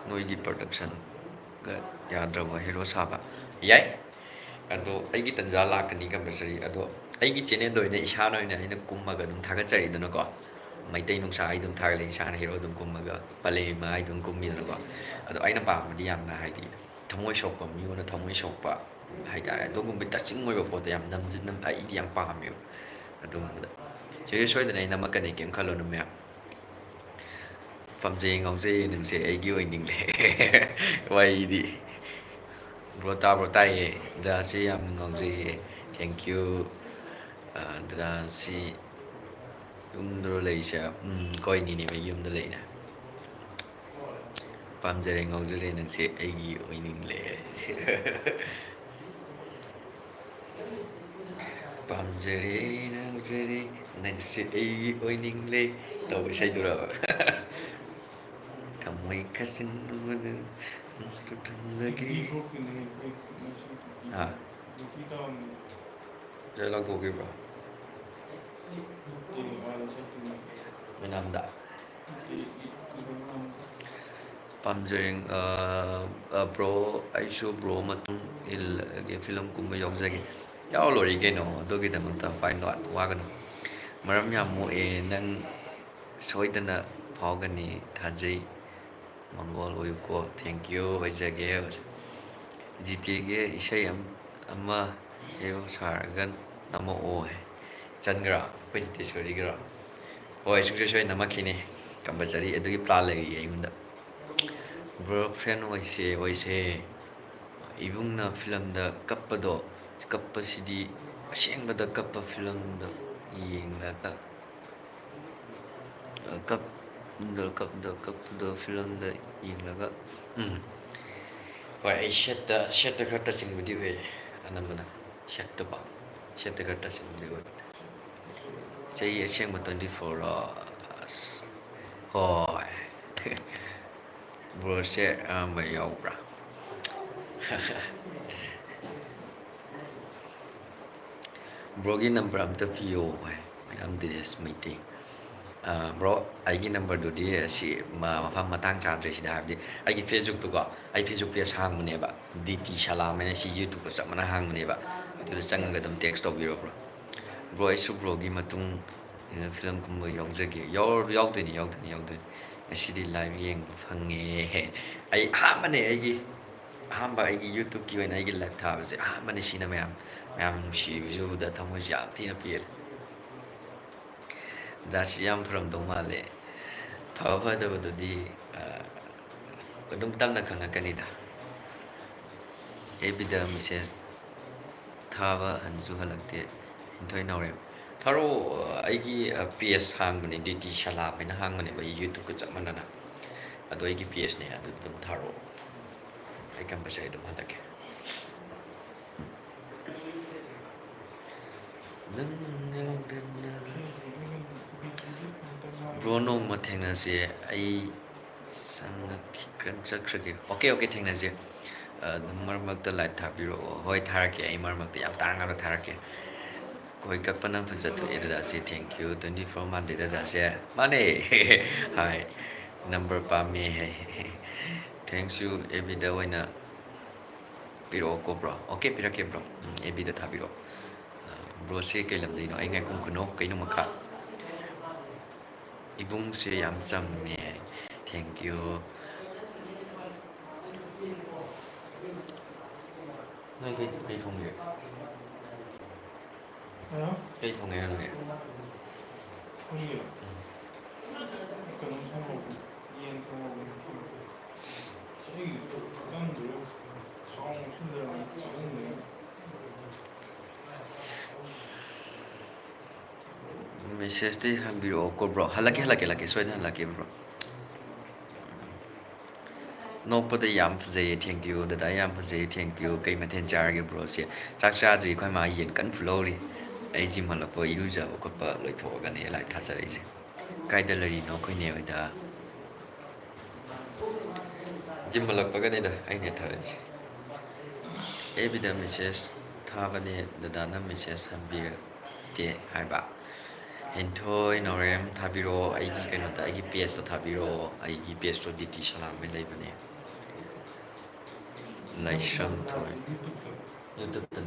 ꯅꯣꯏꯒꯤ ꯄ꯭ꯔꯗꯛꯁꯟꯒ ꯌꯥꯗ꯭ꯔꯕ ꯍꯦꯔꯣ ꯁꯥꯕ ꯌꯥꯏ ꯑꯗꯣ ꯑꯩꯒꯤ ꯇꯟꯖꯥ ꯂꯥꯛꯀꯅꯤ ꯀꯝꯄꯜꯁꯔꯤ ꯑꯗꯣ ꯑꯩꯒꯤ ꯆꯦꯅꯦꯜꯗ ꯑꯣꯏꯅ ꯏꯁꯥꯅ ꯑꯣꯏꯅ ꯑꯩꯅ ꯀꯨꯝꯃꯒ ꯑꯗꯨꯝ ꯊꯥꯒꯠꯆꯔꯤꯗꯅꯀꯣ ꯃꯩꯇꯩ ꯅꯨꯡꯁꯥ ꯑꯩ ꯑꯗꯨꯝ ꯊꯥꯒꯠꯂꯛꯏ ꯏꯁꯥꯅ ꯍꯦꯔꯣ ꯑꯗꯨꯝ ꯀꯨꯝꯃꯒ ꯄꯂꯦꯝꯃ ꯑꯩ ꯑꯗꯨꯝ ꯀꯨꯝꯃꯤꯗꯅꯀꯣ ꯑꯗꯣ ꯑꯩꯅ ꯄꯥꯝꯕꯗꯤ ꯌꯥꯝꯅ ꯍꯥꯏꯗꯤ ꯊꯃꯣꯏ ꯁꯣꯛꯄ ꯃꯤꯉꯣꯟꯗ ꯊꯃꯣꯏ ꯁꯣꯛꯄ ꯍꯥꯏꯇꯥꯔꯦ ꯑꯗꯨꯒꯨꯝꯕ ꯇꯆꯤꯡ ꯑꯣꯏꯕ ꯄꯣꯠꯇꯣ ꯌꯥꯝ ꯑꯩꯗꯤ ꯌꯥꯝ ꯄꯥꯝꯃꯦꯕ ꯑꯗꯨꯒꯨꯝꯕꯗ ꯁꯣꯏꯗꯅ ꯑꯩ ꯅꯝꯃꯛꯀꯅꯤ ꯀꯩꯝ ꯈꯜꯂꯨꯅꯨ ꯃꯌꯥꯝ ꯄꯥꯝꯖꯩ ꯉꯥꯎꯖꯩ ꯅꯪꯁꯦ ꯑꯩꯒꯤ ꯑꯣꯏꯅꯤꯡꯂꯦ ꯋꯥꯔꯤꯗꯤ Bro tabro taye da si yam ngauji thank you da si yumdro leisa koi ni ba yumda leina pamjare ngaujare nangse aigi oiningle pamjare ngaujare nangse aigi oiningle tau isaidura kamai kasinubada tutulagi ha Jai lagthokibra Menamda pamjare bro aishu bro matung il film kumba yaujage yaw lori keno adugidamata fine not wagano maram yam moe nang soidana phawgani thajai Mongol oyuko thank you haijage GTA ge isai ama hero sargan nama o hai changra pajiteshwari gira oi suksesoi namakine compulsory adugi plan lagi aimunda bro friend oise ibungna film da kappado kappasidi ashengbada kappa film da yenglaga kapda film da yenglaga hoi ai shetta khata singbudi we anamana shetta ba shetta khata singbudi we chai asengma 24 hoi bro se ba yaubra Brogi number amta piyo am this meeting bro aigi number do di si mafam matang chadre sida habdi aigi Facebook to ko ai Facebook page hangmune ba DT Salam ne si YouTube sak mana hangmune ba adu changaga dum text to biro bro ai su bro gi matung film kumba yaujage yaudini asidi live yeng phange ai hamane aigi ahamba aigi YouTube ki wena aigi live thabase ahamane sina mayam nusibisu da thamoi jam thina piel dasi yam from domale phava da badudi adum tamna khangakanida ebida message thava hanju halakte inthoi naure tharo aigi PS hangune DT Salam ena hangune ba YouTube ko chamana na ado aigi PS ne adu dum tharo ai kam basai dum hadake bro no ma thengna se ai sangak kran chakrage okay thengna se mar mak ta light thabiro hoi tharake ai mar mak ta yam tanga ra tharake koi kapana phajatu edada se thank you 24 month edada se mane hai number pa me thanks you ebida waina piro ko bro okay pirake bro ebida thabiro bro se kai lam dei no ai ngai kum kuno kai no makha ibung se yam cham ne thank you ngai kai thong ye cây thùng nghe rồi message đi ham video ko bro halake soida halake bro nokpada yam phajai thank you da yam phajai thank you kai mathen jar ge bro se chak cha dri khoi ma yen kan flow ri ai ji mal po iru ja ko pa loi tho ga ne lai tha cha ri se kai da lari no khoi ne wa da jim mal pa ga ne da ai ne tha ri every message tha ba ne da na message ham bi te hai ba enthoi norem thabiro ai gi kaino ta ai gi page to thabiro ai gi page to DT Salam me lai bane lai sham thoi YouTube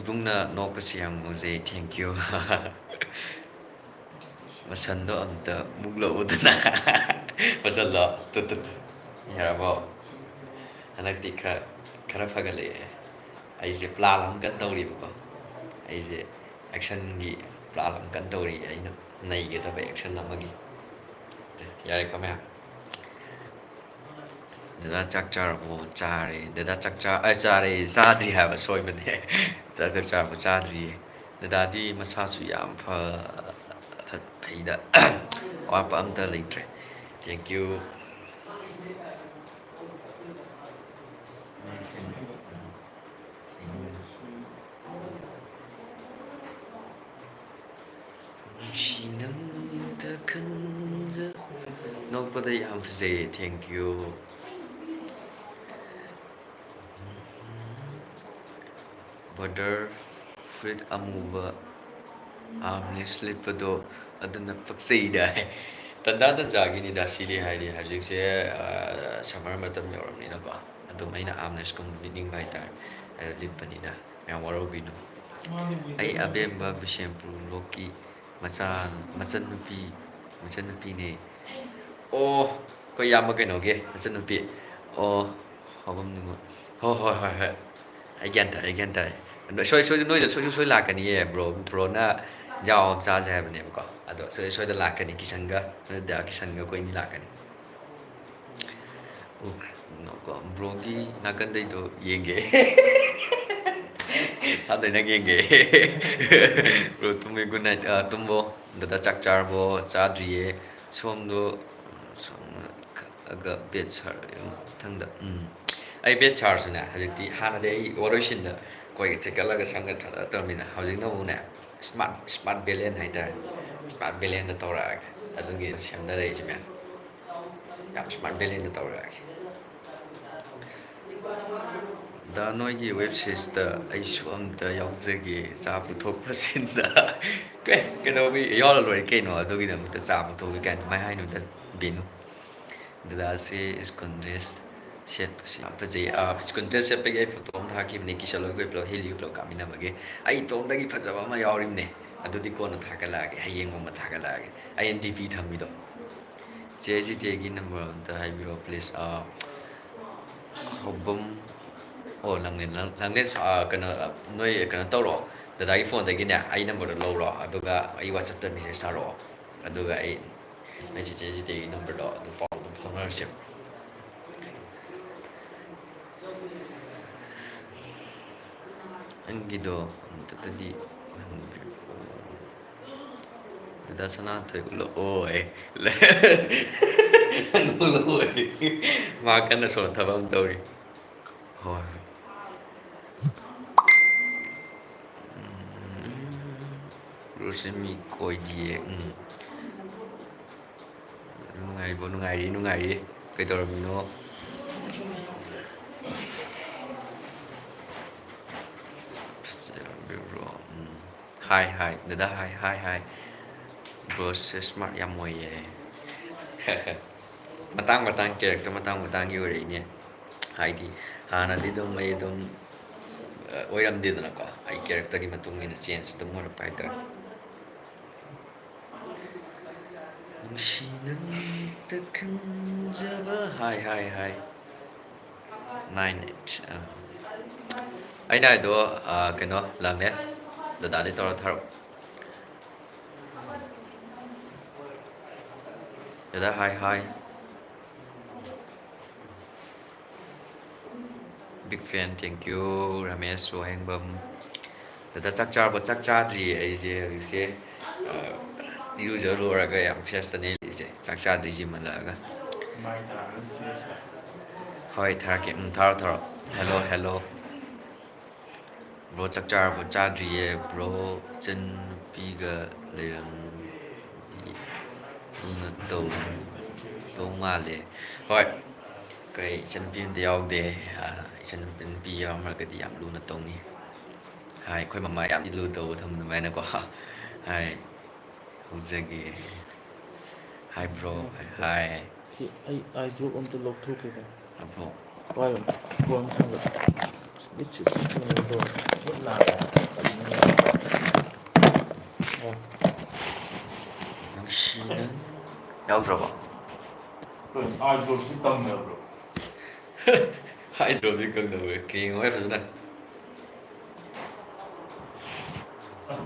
ibungna nok pasiang muje thank you masando amta muglo udana masalla tut yarabo anakti khara phagale ai je plan kan tawri ko ai je action gi plan kan tawri ai no nei ge ta ba action namagi yare ko ma ꯗꯗꯥ ꯆꯥꯛ ꯆꯥꯔꯕꯣ ꯆꯥꯔꯦ ꯗꯗꯥ ꯆꯥꯛ ꯆꯥꯔꯦ ꯆꯥꯗ꯭ꯔꯤ ꯍꯥꯏꯕ ꯁꯣꯏꯕꯅꯦ ꯗꯗꯥ ꯆꯥꯛ ꯆꯥꯔꯕꯣ ꯆꯥꯗ꯭ꯔꯤꯌꯦ ꯗꯗꯥꯗꯤ ꯃꯁꯥꯁꯨ ꯌꯥꯝ ꯐꯩꯗ ꯑꯋꯥꯠꯄ ꯑꯝꯇ ꯂꯩꯇ꯭ꯔꯦ ꯊꯦꯡꯛ ꯌꯨ ꯅꯪꯗ ꯈꯟꯖ ꯅꯣꯛꯄꯗ ꯌꯥꯝ ꯐꯖꯩꯌꯦ ꯊꯦꯡꯛ ꯌꯨ ꯕꯣꯔꯗꯔ ꯐꯨꯔꯤꯠ ꯑꯃꯨꯕ ꯑꯥꯝꯂꯦꯁ ꯂꯤꯠꯄꯗꯣ ꯑꯗꯨꯅ ꯄꯛꯆꯩꯗ ꯇꯟꯖꯥ ꯇꯟꯖꯥꯒꯤꯅꯤꯗ ꯁꯤꯗꯤ ꯍꯥꯏꯗꯤ ꯍꯧꯖꯤꯛꯁꯦ ꯁꯝꯃꯔ ꯃꯇꯝ ꯌꯧꯔꯕꯅꯤꯅꯀꯣ ꯑꯗꯨꯝ ꯑꯩꯅ ꯑꯥꯝꯂꯦꯁꯀꯨꯝꯕ ꯂꯤꯠꯅꯤꯡꯕ ꯍꯥꯏꯇꯥꯔꯦ ꯂꯤꯠꯄꯅꯤꯗ ꯌꯥꯝ ꯋꯥꯔꯧꯕꯤꯅꯨ ꯑꯩ ꯑꯕꯦꯝꯕ ꯕꯤꯁꯦꯝꯄꯨꯔ ꯂꯣꯛꯀꯤ ꯃꯆꯟꯅꯨꯄꯤꯅꯦ ꯑꯣ ꯑꯩꯈꯣꯏ ꯏꯌꯥꯝꯕ ꯀꯩꯅꯣꯒꯤ ꯃꯆꯟꯅꯨꯄꯤ ꯑꯣ ꯍꯣꯕꯝ ꯅꯤꯉꯣꯜ ꯍꯣꯏ ꯍꯣꯏ ꯍꯣꯏ ꯍꯣꯏ ꯑꯩ ꯒ꯭ꯌꯥꯟ ꯇꯥꯔꯦ ꯅꯣꯏꯗ ꯁꯣꯏ ꯂꯥꯛꯀꯅꯤꯌꯦ ꯕ꯭ꯔꯣꯅ ꯖꯥꯎ ꯑꯃ ꯆꯥꯁꯦ ꯍꯥꯏꯕꯅꯦꯕꯀꯣ ꯑꯗꯣ ꯁꯣꯏꯗ ꯂꯥꯛꯀꯅꯤ ꯀꯤꯁꯟꯒ ꯑꯩꯈꯣꯏ ꯑꯅꯤ ꯂꯥꯛꯀꯅꯤ ꯕ꯭ꯔꯣꯒꯤ ꯅꯥꯀꯟꯗꯩꯗꯣ ꯌꯦꯡꯒꯦ ꯁꯥꯗꯣꯏ ꯅꯪ ꯌꯦꯡꯒꯦ ꯕ꯭ꯔꯣ ꯇꯨꯝꯃꯦ ꯒꯨꯗ ꯅꯥꯏꯠ ꯇꯨꯝꯃꯣ ꯗꯗꯥ ꯆꯥꯛ ꯆꯥꯔꯕꯣ ꯆꯥꯗ꯭ꯔꯤꯌꯦ ꯁꯣꯝꯗꯣ ꯁꯣꯝꯒ ꯕꯦꯠ ꯁꯥꯔ ꯃꯊꯪꯗ ꯑꯩ ꯕꯦꯠ ꯁꯥꯔꯁꯨꯅꯦ ꯍꯧꯖꯤꯛꯇꯤ ꯍꯥꯟꯅꯗꯤ ꯑꯩ ꯋꯥꯔꯣꯏꯁꯤꯟꯗ ꯑꯩꯈꯣꯏ ꯊꯦꯛꯀꯠꯂꯒ ꯁꯪꯒ ꯊꯥꯗꯔꯛꯇꯕꯅꯤꯅ ꯍꯧꯖꯤꯛꯅ ꯑꯃꯨꯛꯅꯦ ꯏꯁꯃꯥꯔꯠ ꯕꯦꯂꯦꯟ ꯍꯥꯏꯇꯥꯔꯦ ꯏꯁꯃꯥꯔꯠ ꯕꯦꯂꯦꯟꯗ ꯇꯧꯔꯛꯑꯒꯦ ꯑꯗꯨꯒꯤ ꯁꯦꯝꯅꯔꯛꯏꯁꯤ ꯃꯌꯥꯝ ꯌꯥꯝ ꯏꯁꯃꯥꯔꯠ ꯕꯦꯂꯦꯟꯗ ꯇꯧꯔꯛꯑꯒꯦ ꯗ ꯅꯣꯏꯒꯤ ꯋꯦꯕꯁꯥꯏꯠꯁꯇ ꯑꯩꯁꯨ ꯑꯝꯇ ꯌꯥꯎꯖꯒꯦ ꯆꯥ ꯄꯨꯊꯣꯛ ꯄꯨꯁꯤꯟꯗ ꯀꯩꯗꯧꯕꯤ ꯌꯥꯎꯔ ꯂꯣꯏꯔꯦ ꯀꯩꯅꯣ ꯑꯗꯨꯒꯤꯗꯃꯛꯇ ꯆꯥ ꯄꯨꯊꯣꯛꯏ ꯀꯥꯏꯅ ꯑꯗꯨꯃꯥꯏꯅ ꯍꯥꯏꯅꯨꯗ ꯕꯤꯅꯨ ꯗꯗꯥꯁꯦ ꯁ꯭ꯀꯨꯜ ꯗ꯭ꯔꯦꯁ ꯁꯦꯠꯄꯁꯦ ꯌꯥꯝ ꯐꯖꯩ ꯁ꯭ꯀꯨꯜ ꯗ꯭ꯔꯦꯁ ꯁꯦꯠꯄꯒꯤ ꯑꯩ ꯐꯣꯇꯣ ꯑꯃ ꯊꯥꯈꯤꯕꯅꯦ ꯀꯤꯁꯜꯂꯣꯏꯈꯣꯏ ꯄꯨꯂꯞ ꯍꯦꯂꯤꯌꯨ ꯄꯨꯂꯞ ꯀꯥꯞꯃꯤꯟꯅꯕꯒꯤ ꯑꯩ ꯏꯇꯣꯝꯗꯒꯤ ꯐꯖꯕ ꯑꯃ ꯌꯥꯎꯔꯤꯕꯅꯦ ꯑꯗꯨꯗꯤ ꯀꯣꯟꯅ ꯊꯥꯒꯠꯂꯛꯑꯒꯦ ꯍꯌꯦꯡꯒꯨꯝꯕ ꯊꯥꯒꯠꯂꯛꯑꯒꯦ ꯑꯩ ꯑꯦꯟ ꯗꯤ ꯄꯤ ꯊꯝꯃꯤꯗꯣ ꯆꯦ ꯖꯤꯇꯦꯒꯤ ꯅꯝꯕꯔ ꯑꯝꯇ ꯍꯥꯏꯕꯤꯔꯛꯑꯣ ꯄ꯭ꯂꯤꯖ ꯍꯧꯕꯝ ꯑꯣ ꯂꯥꯡꯂꯦꯟ ꯀꯩꯅꯣ ꯅꯣꯏ ꯀꯩꯅꯣ ꯇꯧꯔꯣ ꯗꯗꯥꯒꯤ ꯐꯣꯟꯗꯒꯤꯅꯦ ꯑꯩ ꯅꯝꯕꯔꯗꯣ ꯂꯧꯔꯣ ꯑꯗꯨꯒ ꯑꯩ ꯋꯥꯆꯞꯇ ꯃꯦꯁꯦꯖ ꯊꯥꯔꯛꯑꯣ ꯑꯗꯨꯒ ꯑꯩ ꯅꯣꯏ ꯆꯦꯆꯦ ꯖꯤꯇꯦꯒꯤ ꯅꯝꯕꯔꯗꯣ ꯑꯗꯨ ꯄꯥꯎ ꯑꯗꯨꯝ ꯐꯥꯎꯅꯔꯁꯦꯕ ꯅꯪꯒꯤꯗꯣ ꯑꯝꯇꯗꯤ ꯗꯗꯥ ꯁꯅꯥꯊꯣꯏ ꯎꯠꯂꯛꯑꯣ ꯃꯥ ꯀꯟꯅ ꯁꯣꯝ ꯊꯕꯛ ꯑꯃ ꯇꯧꯔꯤ ꯍꯣꯏ ꯔꯣꯁꯦꯃꯤ ꯀꯣꯏꯗꯤꯌꯦ ꯅꯨꯡꯉꯥꯏꯔꯤꯕꯣ ꯅꯨꯡꯉꯥꯏꯔꯤ ꯀꯩꯗꯧꯔꯝꯃꯤꯅꯣ ꯍꯥꯏ ꯗꯗꯥ ꯍꯥꯏ ꯕ꯭ꯔꯣꯁꯦ ꯁ꯭ꯃꯥꯔꯠ ꯌꯥꯝ ꯑꯣꯏꯌꯦ ꯃꯇꯥꯡ ꯀꯦꯔꯦꯛꯇꯔ ꯃꯇꯥꯡꯒꯤ ꯑꯣꯏꯔꯛꯏꯅꯦ ꯍꯥꯏꯗꯤ ꯍꯥꯟꯅꯗꯤ ꯑꯗꯨꯝ ꯑꯩ ꯑꯗꯨꯝ ꯑꯣꯏꯔꯝꯗꯦꯗꯅꯀꯣ ꯑꯩ ꯀꯦꯔꯦꯛꯇꯔꯒꯤ ꯃꯇꯨꯡ ꯏꯟꯅ ꯆꯦꯟꯖ ꯑꯗꯨꯝ ꯑꯣꯏꯔꯛꯄ ꯍꯥꯏꯇꯥꯔꯦ ꯅꯨꯡꯁꯤ ꯅꯪꯇ ꯈꯟꯖꯕ ꯍꯥꯏ 98 ꯑꯩꯅ ꯍꯥꯏꯗꯣ ꯀꯩꯅꯣ ꯂꯪꯅꯦ ꯗꯗꯥꯗꯩ ꯇꯧꯔ ꯊꯥꯔꯛꯑꯣ ꯗꯗꯥ hi big fan thank you Ramesh ꯋꯥꯍꯦꯡꯕꯝ ꯗꯗꯥ ꯆꯥꯛ ꯆꯥꯔꯕꯣ ꯆꯥꯛ ꯆꯥꯗ꯭ꯔꯤꯌꯦ ꯑꯩꯁꯦ ꯍꯧꯖꯤꯛꯁꯦ ꯏꯔꯨꯖ ꯂꯣꯏꯔꯒ ꯌꯥꯝ ꯐ꯭ꯔꯦꯁꯇꯅꯦ ꯂꯩꯔꯤꯁꯦ ꯆꯥꯛ ꯆꯥꯗ꯭ꯔꯤ ꯖꯤꯝ ꯍꯜꯂꯛꯑꯒ ꯍꯣꯏ ꯊꯥꯔꯛꯀꯦ ꯊꯥꯔꯛꯑꯣ ꯍꯦꯜꯂꯣ ꯕ꯭ꯔꯣ ꯆꯥꯛ ꯆꯥꯔꯕꯣ ꯆꯥꯗ꯭ꯔꯤꯌꯦ ꯕ꯭ꯔꯣ ꯏꯆꯟ ꯅꯨꯄꯤꯒ ꯂꯩꯔꯝꯗꯤ ꯂꯨꯅ ꯇꯧꯗꯧ ꯃꯥꯜꯂꯦ ꯍꯣꯏ ꯀꯩ ꯏꯆꯟꯅꯨꯄꯤ ꯑꯝꯇ ꯌꯥꯎꯗꯦ ꯏꯆꯟꯅꯨꯄꯤ ꯌꯥꯎꯔꯝꯃꯒꯗꯤ ꯌꯥꯝ ꯂꯨꯅ ꯇꯧꯅꯤ ꯍꯥꯏ ꯑꯩꯈꯣꯏ ꯃꯃꯥ ꯌꯥꯝꯗꯤ ꯂꯨ ꯇꯧꯕ ꯊꯝꯕ ꯑꯗꯨꯃꯥꯏꯅꯀꯣ ꯍꯥꯏ ꯍꯧꯖꯒꯦ ꯍꯥꯏ ꯕ꯭ꯔꯣ ꯍꯥꯏ ꯑꯩ ꯑꯥꯏꯗ꯭ꯔꯣꯞ ꯑꯝꯇ ꯂꯧꯊꯣꯛꯀꯦꯀꯣ ꯂꯧꯊꯣꯛ ꯄꯥꯏꯌꯨ ꯐꯣꯟ ꯊꯝꯒ ꯅꯨꯡꯁꯤꯅ ꯌꯥꯎꯗ꯭ꯔꯕꯣ ꯑꯥꯏꯗ꯭ꯔꯣꯞꯁꯤ ꯀꯪꯗꯕ꯭ꯔꯣ ꯍꯥꯏꯗ꯭ꯔꯣꯞꯁꯤ ꯀꯪꯗꯕ꯭ꯔꯣ ꯌꯦꯡꯉꯣꯍꯦ ꯐꯖꯅ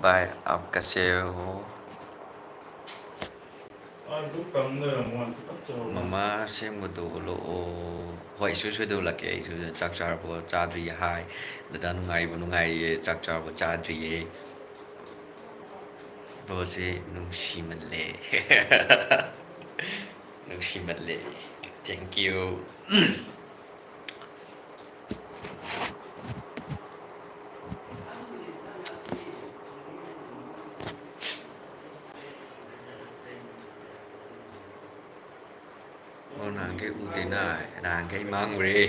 भाई आपका सेव हो Mama asengbado olo'o. Hoi soy-soiꯗꯧ lake ꯑꯩꯁꯨ ꯆꯥꯛ ꯆꯥꯔꯕꯣ ꯆꯥꯗ꯭ꯔꯤ ꯍꯥꯏ ꯗꯗꯥ ꯅꯨꯡꯉꯥꯏꯔꯤꯕꯣ ꯅꯨꯡꯉꯥꯏꯔꯤꯌꯦ ꯆꯥꯛ ꯆꯥꯔꯕꯣ ꯆꯥꯗ꯭ꯔꯤꯌꯦ ꯕ꯭ꯔꯣꯁꯦ ꯅꯨꯡꯁꯤꯃꯜꯂꯦ ꯅꯨꯡꯁꯤꯃꯜꯂꯦ thank you nahangkay ꯎꯗꯦꯅ nahangkay ꯃꯥꯡꯉꯨꯔꯦ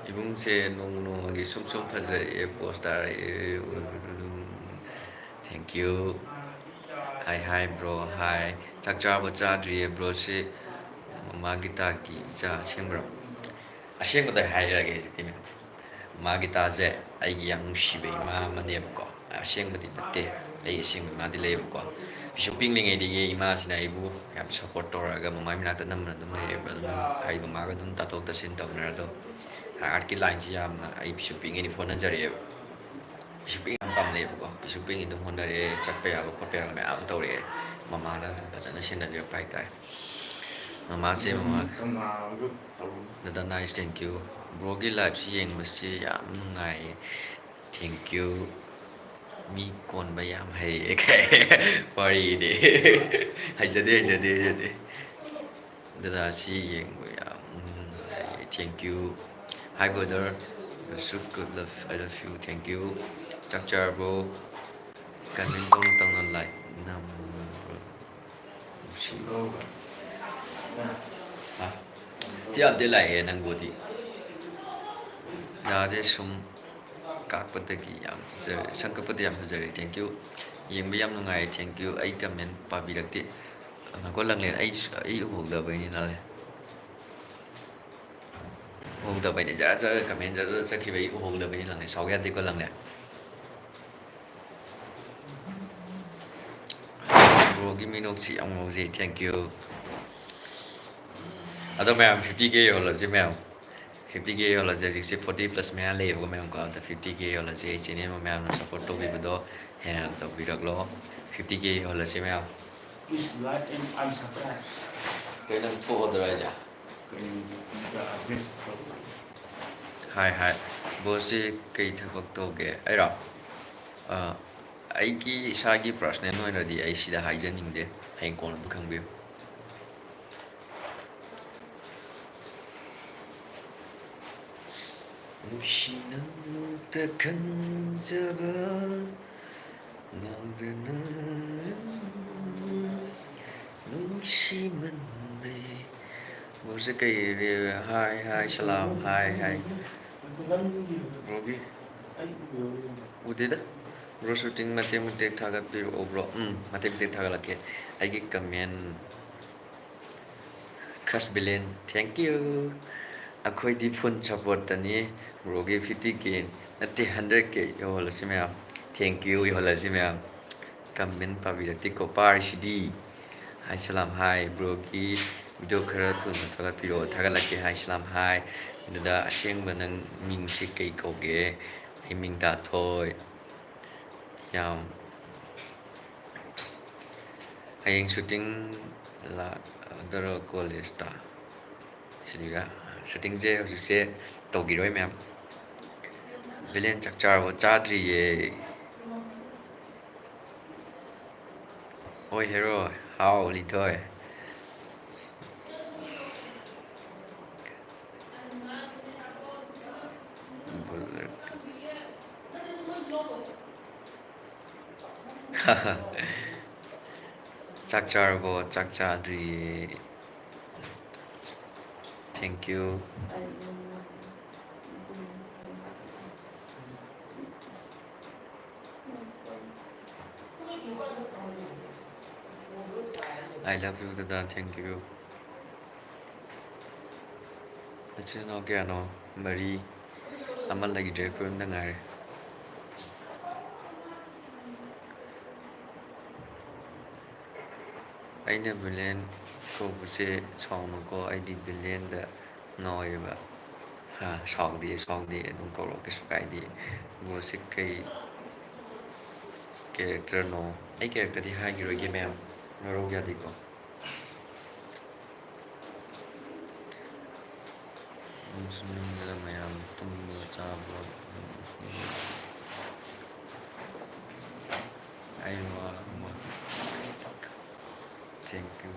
이봉세 노노기 숨숨 파자리에 포스타리에 thank you hi bro hi ꯆꯥꯛ ꯆꯥꯕ ꯆꯥꯗ꯭ꯔꯤꯌꯦ ꯕ꯭ꯔꯣꯁꯤ ꯃꯃꯥ ꯒꯤꯇꯥꯒꯤ ꯏꯆꯥ ꯑꯁꯦꯡꯕ꯭ꯔꯣ ꯑꯁꯦꯡꯕꯗ ꯍꯥꯏꯔꯛꯑꯒꯦ ꯍꯧꯖꯤꯛꯇꯤ ꯃꯃꯥ ꯒꯤꯇꯥꯁꯦ ꯑꯩꯒꯤ ꯌꯥꯝ ꯅꯨꯡꯁꯤꯕ ꯏꯃꯥ ꯑꯃꯅꯦꯕꯀꯣ ꯑꯁꯦꯡꯕꯗꯤ ꯅꯠꯇꯦ ꯑꯩ ꯑꯁꯦꯡꯕ ꯏꯃꯥꯗꯤ ꯂꯩꯌꯦꯕꯀꯣ ꯄꯤꯁꯨ ꯄꯤꯛꯂꯤꯉꯩꯗꯒꯤ ꯏꯃꯥꯁꯤꯅ ꯑꯩꯕꯨ ꯌꯥꯝ ꯁꯞꯄꯣꯔꯠ ꯇꯧꯔꯒ ꯃꯃꯥꯏ ꯃꯅꯥꯛꯇ ꯅꯝꯅ ꯑꯗꯨꯝ ꯂꯩꯌꯦꯕ ꯑꯗꯨꯝ ꯑꯩ ꯃꯃꯥꯒ ꯑꯗꯨꯝ ꯇꯥꯊꯣꯛ ꯇꯥꯁꯤꯟ ꯇꯧꯅꯔ ꯑꯗꯨꯝ ꯑꯥꯔꯠꯀꯤ ꯂꯥꯏꯟꯁꯤ ꯌꯥꯝꯅ ꯑꯩ ꯄꯤꯁꯨ ꯄꯤꯛꯉꯩꯗꯤ ꯍꯣꯠꯅꯖꯔꯛꯑꯦꯕ ꯄꯤꯁꯨ ꯄꯤꯛ ꯌꯥꯝ ꯄꯥꯝꯅꯩꯑꯕꯀꯣ ꯄꯤꯁꯨ ꯄꯤꯛꯉꯩ ꯑꯗꯨꯝ ꯍꯣꯠꯅꯔꯛꯑꯦ ꯆꯠꯄ ꯌꯥꯕ ꯈꯣꯠꯄ ꯌꯥꯕ ꯃꯌꯥꯝ ꯇꯧꯔꯛꯑꯦ ꯃꯃꯥꯅ ꯑꯗꯨꯝ ꯐꯖꯅ ꯁꯦꯟꯅꯕꯤꯔꯛꯄ ꯍꯥꯏꯇꯥꯔꯦ ꯃꯃꯥꯁꯦ ꯃꯃꯥ ꯗꯗꯥ ꯅꯥꯏꯁ ꯊꯦꯡꯛ ꯌꯨ ꯕ꯭ꯔꯣꯒꯤ ꯂꯥꯏꯐꯁꯤ ꯌꯦꯡꯕꯁꯤ ꯌꯥꯝ ꯅꯨꯡꯉꯥꯏꯌꯦ ꯊꯦꯡꯛ ꯌꯨ ꯃꯤ ꯀꯣꯟꯕ ꯌꯥꯝ ꯍꯩꯌꯦ ꯋꯥꯔꯤꯗꯤ ꯍꯩꯖꯗꯦ ꯗꯗꯥꯁꯤ ꯌꯦꯡꯕ ꯌꯥꯝ ꯅꯨꯡꯉꯥꯏꯌꯦ ꯊꯦꯡꯛ ꯌꯨ ꯍꯥꯏ ꯕ꯭ꯔꯗꯔ ꯁꯨꯠ good love I love you thank you ꯆꯥꯛ ꯆꯥꯔꯕꯣ ꯀꯃꯦꯟ ꯇꯧꯅ ꯂꯥꯏꯛ ꯅꯝꯕ꯭ꯔꯣ ꯊꯤ ꯑꯞꯗꯦꯠ ꯂꯥꯛꯑꯦ ꯅꯪꯕꯨꯗꯤ ꯌꯥꯗꯦ ꯁꯨꯝ ꯀꯥꯛꯄꯗꯒꯤ ꯌꯥꯝ ꯐꯖꯔꯦ ꯁꯝ ꯀꯛꯄꯗꯤ ꯌꯥꯝ ꯐꯖꯔꯦ ꯊꯦꯡꯛ ꯌꯨ ꯌꯦꯡꯕ ꯌꯥꯝ ꯅꯨꯡꯉꯥꯏ ꯊꯦꯡꯛ ꯌꯨ ꯑꯩ ꯀꯃꯦꯟ ꯄꯥꯕꯤꯔꯛꯇꯦ ꯉꯥꯏꯈꯣ ꯂꯪꯂꯦꯟ ꯑꯩ ꯎꯍꯧꯗꯕꯩꯅꯤ ꯅꯥꯂꯦ ꯎꯍꯧꯗꯕꯩꯅꯤ ꯖꯔ ꯖꯔ ꯀꯃꯦꯟ ꯖꯔ ꯖꯔ ꯆꯠꯈꯤꯕ ꯑꯩ ꯎꯍꯧꯗꯕꯩꯅꯤ ꯂꯪꯂꯦꯟ ꯁꯥꯎ ꯌꯥꯗꯦꯀꯣ ꯂꯪꯂꯦꯟ ꯕ꯭ꯔꯣꯒꯤ ꯃꯤꯅꯣꯛꯁꯤ ꯌꯥꯝ ꯉꯥꯎꯖꯩ ꯊꯦꯡꯛ ꯌꯨ ꯑꯗꯣ ꯃꯌꯥꯝ 50K ꯌꯧꯍꯜꯂꯁꯤ ꯃꯌꯥꯝ 50K ꯌꯧꯍꯜꯂꯁꯤ ꯍꯧꯖꯤꯛꯁꯦ 40+ ꯃꯌꯥ ꯂꯩꯌꯦꯕꯀꯣ ꯃꯌꯥꯝꯀꯣ ꯑꯗ 50K ꯌꯧꯍꯜꯂꯁꯤ ꯑꯩ ꯆꯦꯅꯦꯜ ꯃꯌꯥꯝꯅ ꯁꯞꯄꯣꯔꯠ ꯇꯧꯕꯤꯕꯗꯣ ꯍꯦꯟꯅ ꯇꯧꯕꯤꯔꯛꯂꯣ 50K ꯌꯧꯍꯜꯂꯁꯤ ꯃꯌꯥꯝ ꯀꯩ ꯅꯪ ꯊꯣꯛꯑꯗ꯭ꯔꯥ ꯍꯥꯏꯁꯦ ꯍꯥꯏ ꯕꯣꯁꯁꯤ ꯀꯩ ꯊꯕꯛ ꯇꯧꯒꯦ ꯑꯩꯔꯣ ꯑꯩꯒꯤ ꯏꯁꯥꯒꯤ ꯄꯥꯔꯁꯣꯅꯦꯜ ꯑꯣꯏꯅꯗꯤ ꯑꯩ ꯁꯤꯗ ꯍꯥꯏꯖꯅꯤꯡꯗꯦ ꯍꯌꯦꯡ ꯀꯣꯟꯅ ꯑꯗꯨꯝ ꯈꯪꯕꯤꯌꯨ ꯅꯨꯡꯁꯤꯅꯕꯇ ꯈꯟꯖꯕ ꯉꯥꯎꯗꯅ ꯅꯨꯡꯁꯤꯃꯟꯕꯩ ꯕ꯭ꯔꯣꯁꯦ ꯀꯩ ꯍꯥꯏ ꯁꯂꯥꯝ ꯍꯥꯏ ꯕ꯭ꯔꯣꯒꯤ ꯎꯗꯦꯗ ꯕ꯭ꯔꯣ ꯁꯨꯇꯤꯡ ꯃꯇꯦꯛ ꯊꯥꯒꯠꯄꯤꯔꯛꯑꯣ ꯕ꯭ꯔꯣ ꯃꯇꯦꯛ ꯊꯥꯒꯠꯂꯛꯀꯦ ꯑꯩꯒꯤ ꯀꯃꯦꯟ ꯈ꯭ꯔꯁ ꯕꯤꯂꯦꯟ ꯊꯦꯡꯛ ꯌꯨ ꯑꯩꯈꯣꯏꯗꯤ ꯐꯨꯜ ꯁꯞꯄꯣꯔꯠꯇꯅꯤ ꯕ꯭ꯔꯣꯒꯤ 50K ꯅꯠꯇꯦ 100K ꯌꯧꯍꯜꯂꯁꯤ ꯃꯌꯥꯝ ꯊꯦꯡꯛ ꯌꯨ ꯌꯧꯍꯜꯂꯁꯤ ꯃꯌꯥꯝ ꯀꯃꯦꯟ ꯄꯥꯕꯤꯔꯛꯇꯦꯀꯣ ꯄꯥꯔꯤꯁꯤꯗꯤ ꯍꯥꯏ ꯁꯂꯥꯝ ꯍꯥꯏ ꯕ꯭ꯔꯣꯒꯤ ꯚꯤꯗꯤꯑꯣ ꯈꯔ ꯊꯨꯅ ꯊꯥꯒꯠꯄꯤꯔꯛꯑꯣ ꯊꯥꯒꯠꯂꯛꯀꯦ ꯍꯥꯏ ꯁꯂꯥꯝ ꯍꯥꯏ ꯑꯗꯨꯗ ꯑꯁꯦꯡꯕ ꯅꯪ ꯃꯤꯡꯁꯤ ꯀꯩ ꯀꯧꯒꯦ ꯑꯩ ꯃꯤꯡ ꯗꯥꯊꯣꯏ ꯌꯥꯝ ꯍꯌꯦꯡ ꯁꯨꯇꯤꯡ ꯂꯥꯛꯗꯔꯣ ꯀꯣꯂꯦꯖꯇ ꯁꯤꯒ ꯁꯨꯇꯤꯡꯁꯦ ꯍꯧꯖꯤꯛꯁꯦ ꯇꯧꯈꯤꯔꯣꯏ ꯃꯌꯥꯝ ꯚꯤꯂꯦꯟ ꯆꯥꯛ ꯆꯥꯔꯕꯣ ꯆꯥꯗ꯭ꯔꯤꯌꯦ ꯍꯣꯏ ꯍꯦꯔꯣ ꯍꯥꯎ ꯂꯤꯊꯣꯏ ꯆꯥꯛ ꯆꯥꯔꯕꯣ ꯆꯥꯛ ꯆꯥꯗ꯭ꯔꯤꯌꯦ thank U I love U ꯗꯗꯥ ꯊꯦꯡꯛ ꯌꯨ ꯅꯆꯤꯟ ꯏꯅꯥꯎ ꯀꯌꯥꯅꯣ 3 ꯑꯃ ꯂꯩꯈꯤꯗ꯭ꯔꯦ ꯑꯩꯈꯣꯏ ꯑꯝꯗ ꯉꯥꯏꯔꯦ ꯑꯩꯅ ꯚꯤꯂꯦꯟ ꯀꯧꯕꯁꯦ ꯁꯥꯎꯅꯨꯀꯣ ꯑꯩꯗꯤ ꯚꯤꯂꯦꯟꯗ ꯉꯥꯎꯋꯦꯕ ꯁꯥꯎꯗꯦ ꯑꯗꯨꯝ ꯀꯧꯔꯛꯑꯣ ꯀꯩꯁꯨ ꯀꯥꯏꯗꯦ ꯕ꯭ꯔꯣꯁꯦ ꯀꯩ ꯀꯦꯔꯦꯛꯇꯔꯅꯣ ꯑꯩ ꯀꯦꯔꯦꯛꯇꯔꯗꯤ ꯍꯥꯏꯈꯤꯔꯣꯏꯒꯦ ꯃꯌꯥꯝ ꯉꯥꯎꯔꯧ ꯌꯥꯗꯦꯀꯣ ꯇꯨꯝꯁꯨꯅꯤꯡꯗꯅ ꯃꯌꯥꯝ ꯇꯨꯝꯕ ꯆꯥꯕ ꯑꯩꯋꯥ ꯑꯃ ꯊꯦꯡꯛ ꯌꯨ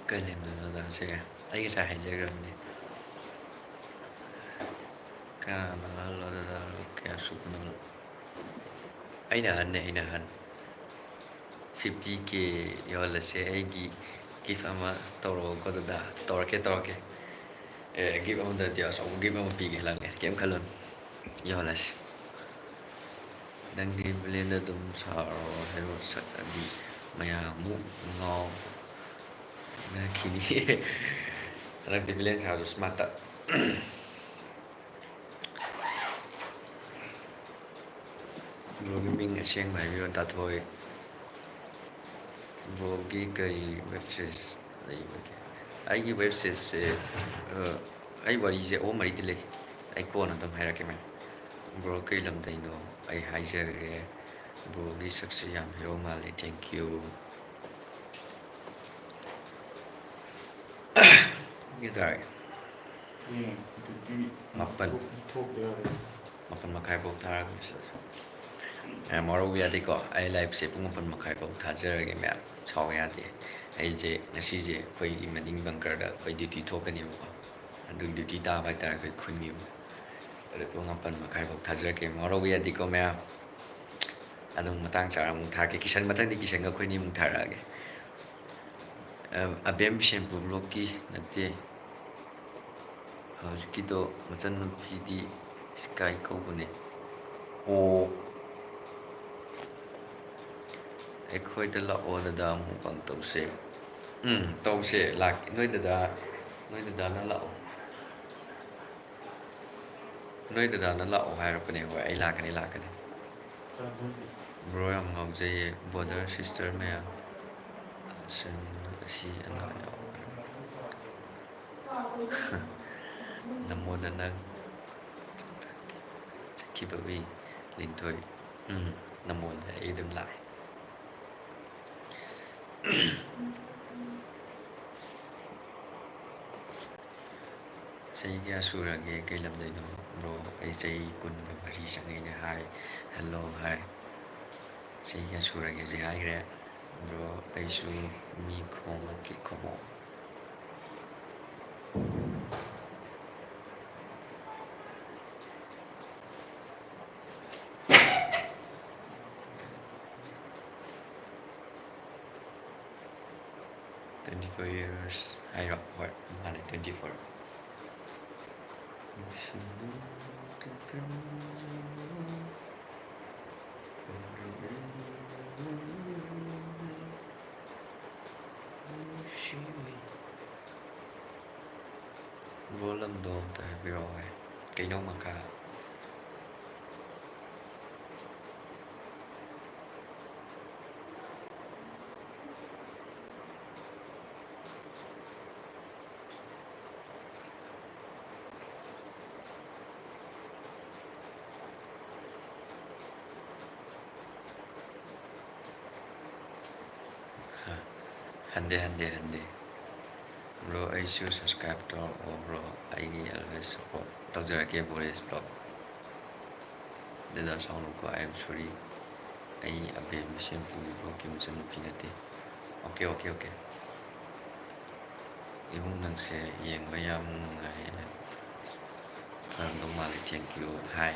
ꯀꯩ ꯂꯦꯝꯗꯣꯏꯅꯣꯗ ꯁꯤꯒ ꯑꯩ ꯉꯁꯥꯏ ꯍꯥꯏꯖꯈ꯭ꯔꯕꯅꯤ ꯀꯅꯥꯅ ꯑꯍꯜꯂꯣꯗ ꯀꯌꯥ ꯁꯨꯕꯅꯣ ꯑꯩꯅ ꯑꯍꯟ 50K ꯌꯧꯍꯜꯂꯁꯦ ꯑꯩꯒꯤ ꯒꯤꯐ ꯑꯃ ꯇꯧꯔꯛꯑꯣꯀꯣ ꯑꯗꯨꯗ ꯇꯧꯔꯛꯀꯦ ꯒꯤꯐ ꯑꯃꯗꯗꯤ ꯑꯆꯧꯕ ꯒꯤꯐ ꯑꯃ ꯄꯤꯒꯦ ꯂꯪꯒꯦ ꯀꯩꯝ ꯈꯜꯂꯨꯅꯨ ꯌꯧꯍꯜꯂꯁꯤ ꯅꯪꯗꯤ ꯕꯤꯂꯦꯟꯗ ꯑꯗꯨꯝ ꯁꯥꯔꯣ ꯍꯦꯔꯣ ꯁꯛꯑꯗꯤ ꯃꯌꯥꯝꯃꯨꯛ ꯉꯥꯎꯅꯈꯤꯅꯤ ꯍꯟꯗꯛꯇꯤ ꯕꯤꯂꯦꯟ ꯁꯥꯔꯁꯨ ꯁ꯭ꯃꯥꯔꯠꯇ ꯕ꯭ꯔꯣꯒꯤ ꯃꯤꯡ ꯑꯁꯦꯡꯕ ꯍꯥꯏꯕꯤꯔꯣ ꯇꯥꯊꯣꯛꯏ ꯕ꯭ꯔꯣꯒꯤ ꯀꯔꯤ ꯋꯦꯕꯁꯥꯏꯠ ꯂꯩꯕꯒꯦ ꯑꯩꯒꯤ ꯋꯦꯕꯁꯥꯏꯠꯁꯦ ꯑꯩ ꯋꯥꯔꯤꯁꯦ ꯑꯍꯨꯝ ꯃꯔꯤꯗꯤ ꯂꯩ ꯑꯩ ꯀꯣꯟꯅ ꯑꯗꯨꯝ ꯍꯥꯏꯔꯛꯀꯦ ꯃꯦꯝ ꯕ꯭ꯔꯣ ꯀꯩ ꯂꯝꯗꯩꯅꯣ ꯑꯩ ꯍꯥꯏꯖꯈ꯭ꯔꯦ ꯕ꯭ꯔꯣꯒꯤ ꯁꯛꯁꯦ ꯌꯥꯝ ꯍꯦꯔꯣ ꯃꯥꯜꯂꯤ ꯊꯦꯡꯛ ꯌꯨ ꯒꯤꯇꯥꯔ ꯃꯥꯄꯜ ꯃꯈꯥꯏꯐꯥꯎ ꯊꯥꯔꯒ ꯃꯔꯧꯕ ꯌꯥꯗꯦꯀꯣ ꯑꯩ ꯂꯥꯏꯐꯁꯦ ꯄꯨꯡ 8:30 ꯊꯥꯖꯔꯒꯦ ꯃꯌꯥꯝ ꯁꯥꯎꯕ ꯌꯥꯗꯦ ꯑꯩꯁꯦ ꯉꯁꯤꯁꯦ ꯑꯩꯈꯣꯏꯒꯤ ꯃꯅꯤꯡ ꯕꯪꯀꯔꯗ ꯑꯩꯈꯣꯏ ꯗ꯭ꯌꯨꯇꯤ ꯊꯣꯛꯀꯅꯦꯕꯀꯣ ꯑꯗꯨ ꯗ꯭ꯌꯨꯇꯤ ꯇꯥꯕ ꯍꯥꯏꯇꯥꯔꯦ ꯑꯩꯈꯣꯏ ꯈꯨꯟꯒꯤ ꯑꯗꯨ ꯄꯨꯡ 8:30 ꯊꯥꯖꯔꯛꯀꯦ ꯃꯔꯧꯕ ꯌꯥꯗꯦꯀꯣ ꯃꯌꯥꯝ ꯑꯗꯨꯝ ꯃꯇꯥꯡ ꯆꯥꯔ ꯑꯃꯨꯛ ꯊꯥꯔꯛꯀꯦ ꯀꯤꯁꯟ ꯃꯊꯪꯗꯤ ꯀꯤꯁꯟꯒ ꯑꯩꯈꯣꯏꯅꯤ ꯑꯃꯨꯛ ꯊꯥꯔꯛꯑꯒꯦ ꯑꯕꯦꯝ ꯕꯤꯁꯦꯝꯄꯨꯔ ꯕ꯭ꯂꯣꯛꯀꯤ ꯅꯠꯇꯦ ꯍꯧꯖꯤꯛꯀꯤꯗꯣ ꯃꯆꯟꯅꯨꯄꯤꯗꯤ ꯏꯁꯀꯥꯏ ꯀꯧꯕꯅꯦ ꯑꯣ ꯑꯩꯈꯣꯏꯗ ꯂꯥꯛꯑꯣ ꯗꯗꯥ ꯑꯃꯨꯛ ꯇꯧꯁꯦ ꯇꯧꯁꯦ ꯂꯥꯛꯀꯦ ꯅꯣꯏ ꯗꯗꯥꯅ ꯂꯥꯛꯑꯣ ꯅꯣꯏ ꯗꯗꯥꯅ ꯂꯥꯛꯑꯣ ꯍꯥꯏꯔꯛꯄꯅꯦ ꯍꯣꯏ ꯑꯩ ꯂꯥꯛꯀꯅꯤ ꯕ꯭ꯔꯣ ꯌꯥꯝ ꯉꯥꯎꯖꯩꯌꯦ ꯕ꯭ꯔꯣꯗꯔ ꯁꯤꯁꯇꯔ ꯃꯌꯥꯝ ꯑꯁꯤ ꯑꯅꯥ ꯌꯥꯎꯈ꯭ꯔꯦ ꯅꯃꯣꯗ ꯅꯪ ꯆꯠꯈꯤꯕꯒꯤ ꯂꯤꯟꯊꯣꯏ ꯅꯃꯣꯟꯗ ꯑꯩ ꯑꯗꯨꯝ ꯂꯥꯛꯑꯦ ꯆꯍꯤ ꯀꯌꯥ ꯁꯨꯔꯒꯦ ꯀꯩ ꯂꯝꯗꯩꯅꯣ ꯕ꯭ꯔో ꯑꯩ ꯆꯍꯤ 24 ꯆꯪꯉꯛꯏꯅꯦ ꯍꯥꯏ ꯍꯦꯜꯂꯣ ꯍꯥꯏ ꯆꯍꯤ ꯀꯌꯥ ꯁꯨꯔꯒꯦ ꯍꯧꯖꯤꯛ ꯍꯥꯏꯈ꯭ꯔꯦ ꯕ꯭ꯔꯣ ꯑꯩꯁꯨ ꯃꯤ ꯈꯣꯝꯃꯛꯀꯦ ꯈꯣꯝꯃꯛꯑꯣ "24 years" ꯍꯥꯏꯔꯣ ꯍꯣꯏ ꯃꯥꯅꯦ 24 ꯕ꯭ꯔꯣ ꯂꯝꯗꯣ ꯑꯝꯇ ꯍꯥꯏꯕꯤꯔꯛꯑꯣ ꯀꯩꯅꯧ ꯃꯈꯥ ꯍꯟꯗꯦ ꯕ꯭ꯔꯣ ꯑꯩꯁꯨ ꯁꯕꯁꯀ꯭ꯔꯥꯏꯕ ꯇꯧꯔꯛꯑꯣ ꯕ꯭ꯔꯣ ꯑꯩꯒꯤ ꯑꯜꯋꯦꯁ ꯁꯄꯣꯔꯠ ꯇꯧꯖꯔꯛꯀꯦ ꯕꯣꯔꯦꯁ ꯕ꯭ꯂꯣꯛ ꯗꯗꯥ ꯁꯥꯎꯅꯨꯀꯣ ꯑꯥꯏ ꯑꯦꯝ ꯁꯣꯔꯤ ꯑꯩ ꯑꯕꯦꯝ ꯕꯤꯁꯦꯝꯄꯨꯔ ꯕ꯭ꯂꯣꯛꯀꯤ ꯃꯆꯟꯅꯨꯄꯤ ꯅꯠꯇꯦ ꯑꯣꯀꯦ ꯏꯃꯨꯡ ꯅꯪꯁꯦ ꯌꯦꯡꯕ ꯌꯥꯝ ꯅꯨꯡꯉꯥꯏ ꯐꯔꯝꯗꯧ ꯃꯥꯜꯂꯤ ꯊꯦꯡꯛ ꯌꯨ ꯍꯥꯏ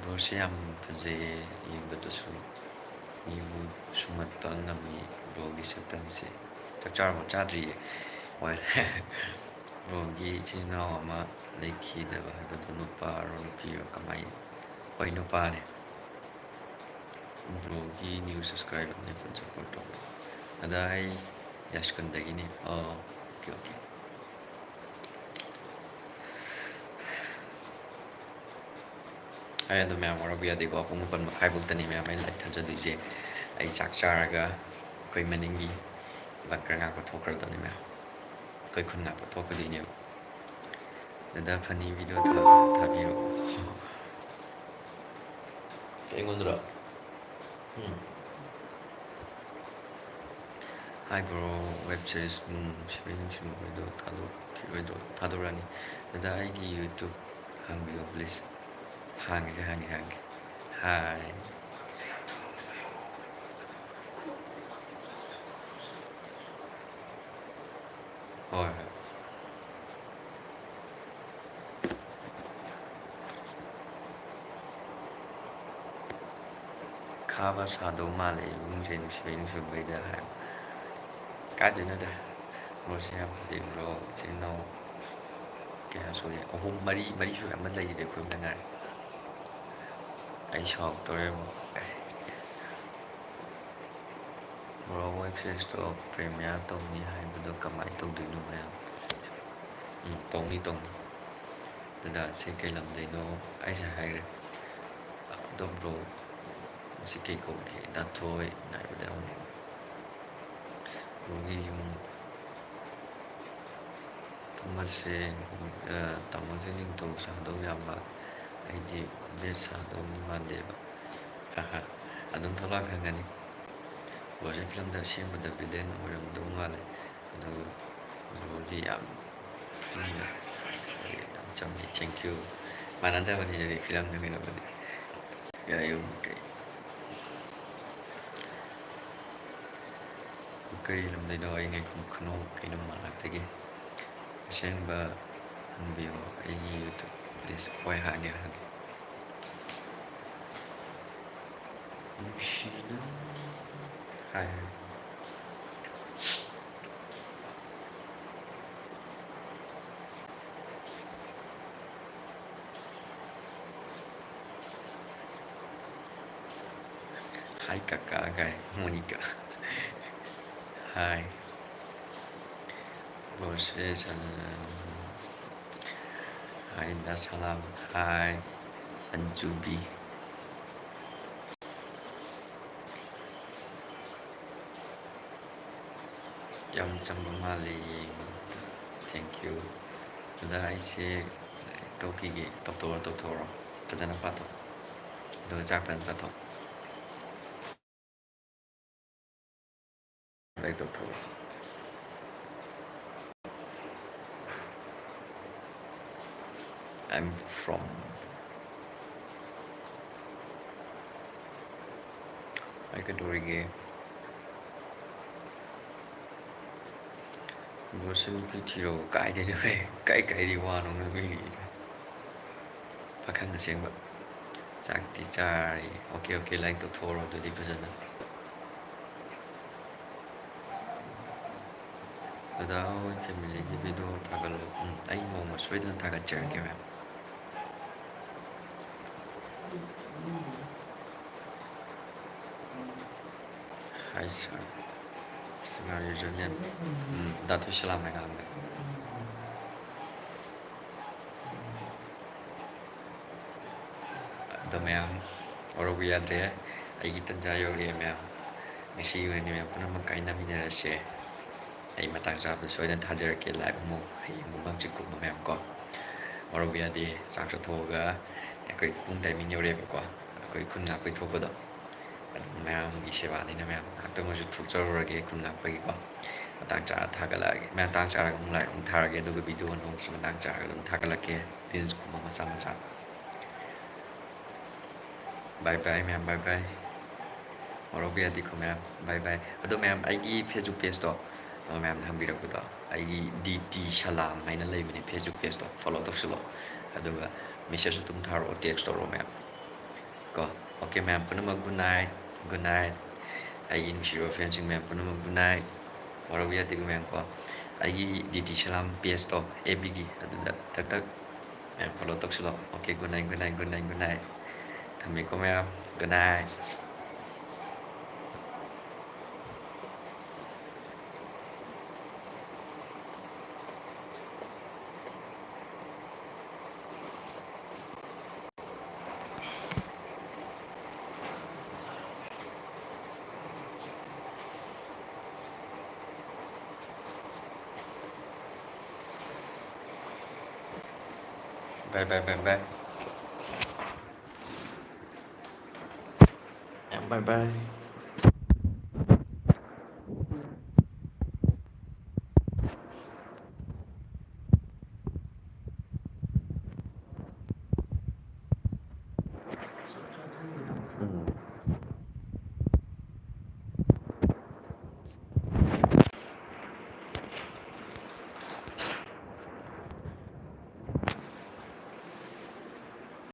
ꯕ꯭ꯔꯣꯁꯦ ꯌꯥꯝ ꯐꯖꯩꯌꯦ ꯌꯦꯡꯕꯗꯁꯨ ꯃꯤꯕꯨ ꯁꯨꯝꯍꯠꯄ ꯉꯝꯃꯤ ꯕ꯭ꯔꯣꯒꯤ ꯁꯛꯇꯝꯁꯦ ꯆꯥꯛ ꯆꯥꯔꯕꯣ ꯆꯥꯗ꯭ꯔꯤꯌꯦ ꯍꯣꯏ ꯕ꯭ꯔꯣꯒꯤ ꯏꯆꯤꯜ ꯏꯅꯥꯎ ꯑꯃ ꯂꯩꯈꯤꯗꯕ ꯍꯥꯏꯕꯗꯨ ꯅꯨꯄꯥꯔꯣ ꯅꯨꯄꯤꯔꯣ ꯀꯃꯥꯏꯅ ꯍꯣꯏ ꯅꯨꯄꯥꯅꯦ ꯕ꯭ꯔꯣꯒꯤ ꯅ꯭ꯌꯨ ꯁꯕꯁꯀ꯭ꯔꯥꯏꯕꯔꯅꯦ ꯐꯨꯜ ꯁꯞꯄꯣꯔꯠ ꯇꯧ ꯑꯗ ꯑꯩ ꯌꯥꯁꯀꯟꯗꯒꯤꯅꯦ ꯑꯣꯀꯦ ꯑꯩ ꯑꯗꯨꯝ ꯃꯌꯥꯝ ꯋꯥꯔꯧꯕ ꯌꯥꯗꯦꯀꯣ ꯄꯨꯡ 8:30 ꯃꯌꯥꯝ ꯑꯩꯅ ꯂꯥꯏꯚ ꯊꯥꯖꯗꯣꯏꯁꯦ ꯑꯩ ꯆꯥꯛ ꯆꯥꯔꯒ ꯑꯩꯈꯣꯏ ꯃꯅꯤꯡꯒꯤ ꯕꯪꯀꯔ ꯉꯥꯛꯄ ꯊꯣꯛꯈ꯭ꯔꯗꯕꯅꯤ ꯃꯌꯥꯝ ꯑꯩꯈꯣꯏ ꯈꯨꯟ ꯉꯥꯛꯄ ꯊꯣꯛꯀꯗꯣꯏꯅꯦꯕ ꯗꯗꯥ ꯐꯅꯤ ꯚꯤꯗꯤꯑꯣ ꯊꯥꯕꯤꯔꯛꯑꯣ ꯑꯩꯉꯣꯟꯗꯔꯣ Hi bro, web series ꯅꯨꯡꯁꯤꯕꯩ ꯅꯨꯡꯁꯤꯕꯈꯣꯏꯗꯣ ꯊꯥꯗꯣꯛꯈꯤꯔꯣꯏꯗ꯭ꯔꯣ? ꯊꯥꯗꯣꯛꯔꯛꯑꯅꯤ. ꯗꯥꯗꯥ ꯑꯩꯒꯤ ꯌꯨꯇ꯭ꯌꯨꯕ ꯍꯥꯡꯕꯤꯌꯣ ꯄ꯭ꯂꯤꯖ. ꯍꯥꯡꯒꯦ. ꯍꯥꯏ. ꯍꯣꯏ. ꯈꯥꯕ ꯁꯥꯗꯧ ꯃꯥꯜꯂꯦ ꯏꯕꯨꯡꯁꯦ ꯅꯨꯡꯁꯤꯕꯩ ꯅꯨꯡꯁꯤꯕꯈꯣꯏꯗ ꯍꯥꯏ. ꯀꯥꯏꯗꯩꯅꯣꯗ. ꯕ꯭ꯔꯣꯁꯦ ꯌꯥꯝ ꯐꯩ ꯕ꯭ꯔꯣ. ꯏꯆꯤꯟ ꯏꯅꯥꯎ ꯀꯌꯥ ꯁꯨꯏ? ꯑꯍꯨꯝ, ꯃꯔꯤ ꯁꯨꯏ. ꯑꯃ ꯂꯩꯈꯤꯗ꯭ꯔꯦ ꯑꯩꯈꯣꯏ ꯉꯥꯏꯔꯦ. ꯑꯩ ꯁꯥꯎꯔꯛꯇꯧꯔꯦꯕ. ꯕ꯭ꯔꯣ ꯋꯦꯕ ꯁꯤꯔꯤꯁꯇꯣ ꯄ꯭ꯔꯤꯃꯤꯌꯔ ꯇꯧꯅꯤ ꯍꯥꯏꯕꯗꯣ ꯀꯃꯥꯏꯅ ꯇꯧꯗꯣꯏꯅꯣ ꯃꯌꯥꯝ? ꯇꯧꯅꯤ. ꯗꯥꯗꯥ ꯁꯤ ꯀꯩ ꯂꯝꯗꯩꯅꯣ? ꯑꯩꯁꯦ ꯍꯥꯏꯈ꯭ꯔꯦ. ꯑꯗꯣ ꯕ꯭ꯔꯣ ꯃꯁꯤ ꯀꯩ ꯀꯧꯒꯦ? ꯗꯥꯊꯣꯏ ꯉꯥꯏꯕꯗ ꯌꯥꯎꯅꯤ. ꯕ꯭ꯔꯣꯒꯤ ꯌꯨꯝ ꯇꯥꯃꯣꯁꯦ ꯅꯤꯡꯊꯧ ꯁꯥꯗꯧ ꯌꯥꯝ ꯃꯥꯜꯂꯦ. ꯑꯩꯗꯤ ꯕꯦꯠ ꯁꯥꯗꯧꯗꯤ ꯃꯥꯟꯗꯦꯕ. ꯑꯗꯨꯝ ꯊꯣꯛꯂꯛꯑ ꯈꯪꯒꯅꯤ. ꯕ꯭ꯔꯣꯁꯦ ꯐꯤꯂꯝꯗ ꯑꯁꯦꯡꯕꯗ ꯚꯤꯂꯦꯟ ꯑꯣꯏꯔꯝꯗꯧ ꯃꯥꯜꯂꯦ. ꯑꯗꯨꯒ ꯕ꯭ꯔꯣꯗꯤ ꯌꯥꯝ ꯆꯝꯃꯤ. ꯊꯦꯡꯀ꯭ꯌꯨ. ꯃꯥꯟꯅꯗꯕꯅꯤ ꯑꯗꯨꯗꯤ ꯐꯤꯂꯝꯗ ꯀꯩꯅꯣꯕꯨꯗꯤ. ꯀꯔꯤ ꯂꯝꯗꯩꯅꯣ? ꯑꯩ ꯉꯥꯏꯈꯣ ꯀꯩꯅꯣ ꯃꯅꯥꯛꯇꯒꯤ. ꯑꯁꯦꯡꯕ ꯍꯪꯕꯤꯌꯣ ꯑꯩꯒꯤ ꯌꯨꯇ꯭ꯌꯨꯕ ꯄ꯭ꯂꯤꯖ. ꯍꯣꯏ ꯍꯥꯡꯒꯦ. ꯅꯨꯡꯁꯤꯅ ꯍꯥꯏ. Hai kakak guys, Monica. Hai. Proses Hai Dar Salam. Hai Anjubi. Yam chamba mali. Thank you. Dada aise tokige toktora. Fajana pato. Do jakpan pato. Like doctor. I'm from Aikadorige. Bro nupi thiro kaidai ne kai wano ngabi. Pakhang asengba. Chakti chari. Okay like doctor adudi fajana. Dada hoi family gi video thagalo. Ai nongma soidana thagacharge ma'am. Hi sir. Instagram username. Datu Salam hai naam hai. Ado ma'am orobu yadre. Aigi tanja yori ma'am. Ngasi yuni ma'am punamak kainaminarase. Ai matang sabda soidana thajarake live mo. Hai mubang chikuma ma'am ko. Orobu yadi saksa thoga. Akoi pung timing yore ko. Akoi khunna akoi thopado. Ma'am gi sewa ni na ma'am. Akta mo ju thukjarorage khunna akoi ko. Matang chara thagalage. Ma'am tang chara kumlai tharage aduga video no matang chara dum thagalake. Reels kuma macha. Bye bye ma'am. Bye. Orobu yadi ko ma'am. Bye. Ado ma'am aigi Facebook page to. Ma'am hambirakudo. Aigi DT Salam haina leibani Facebook page to. Follow tawsilo. Aduga message tum tharo text toro ma'am. Ko. Okay ma'am punamak good night. Aigi nushiro friends ma'am punamak good night. Orobu yadi ko ma'am ko. Aigi DT Salam page to FB gi aduda tak ma'am follow tawsilo. Okay good night. Thamiko ma'am. Good night. Bye. Bye. Um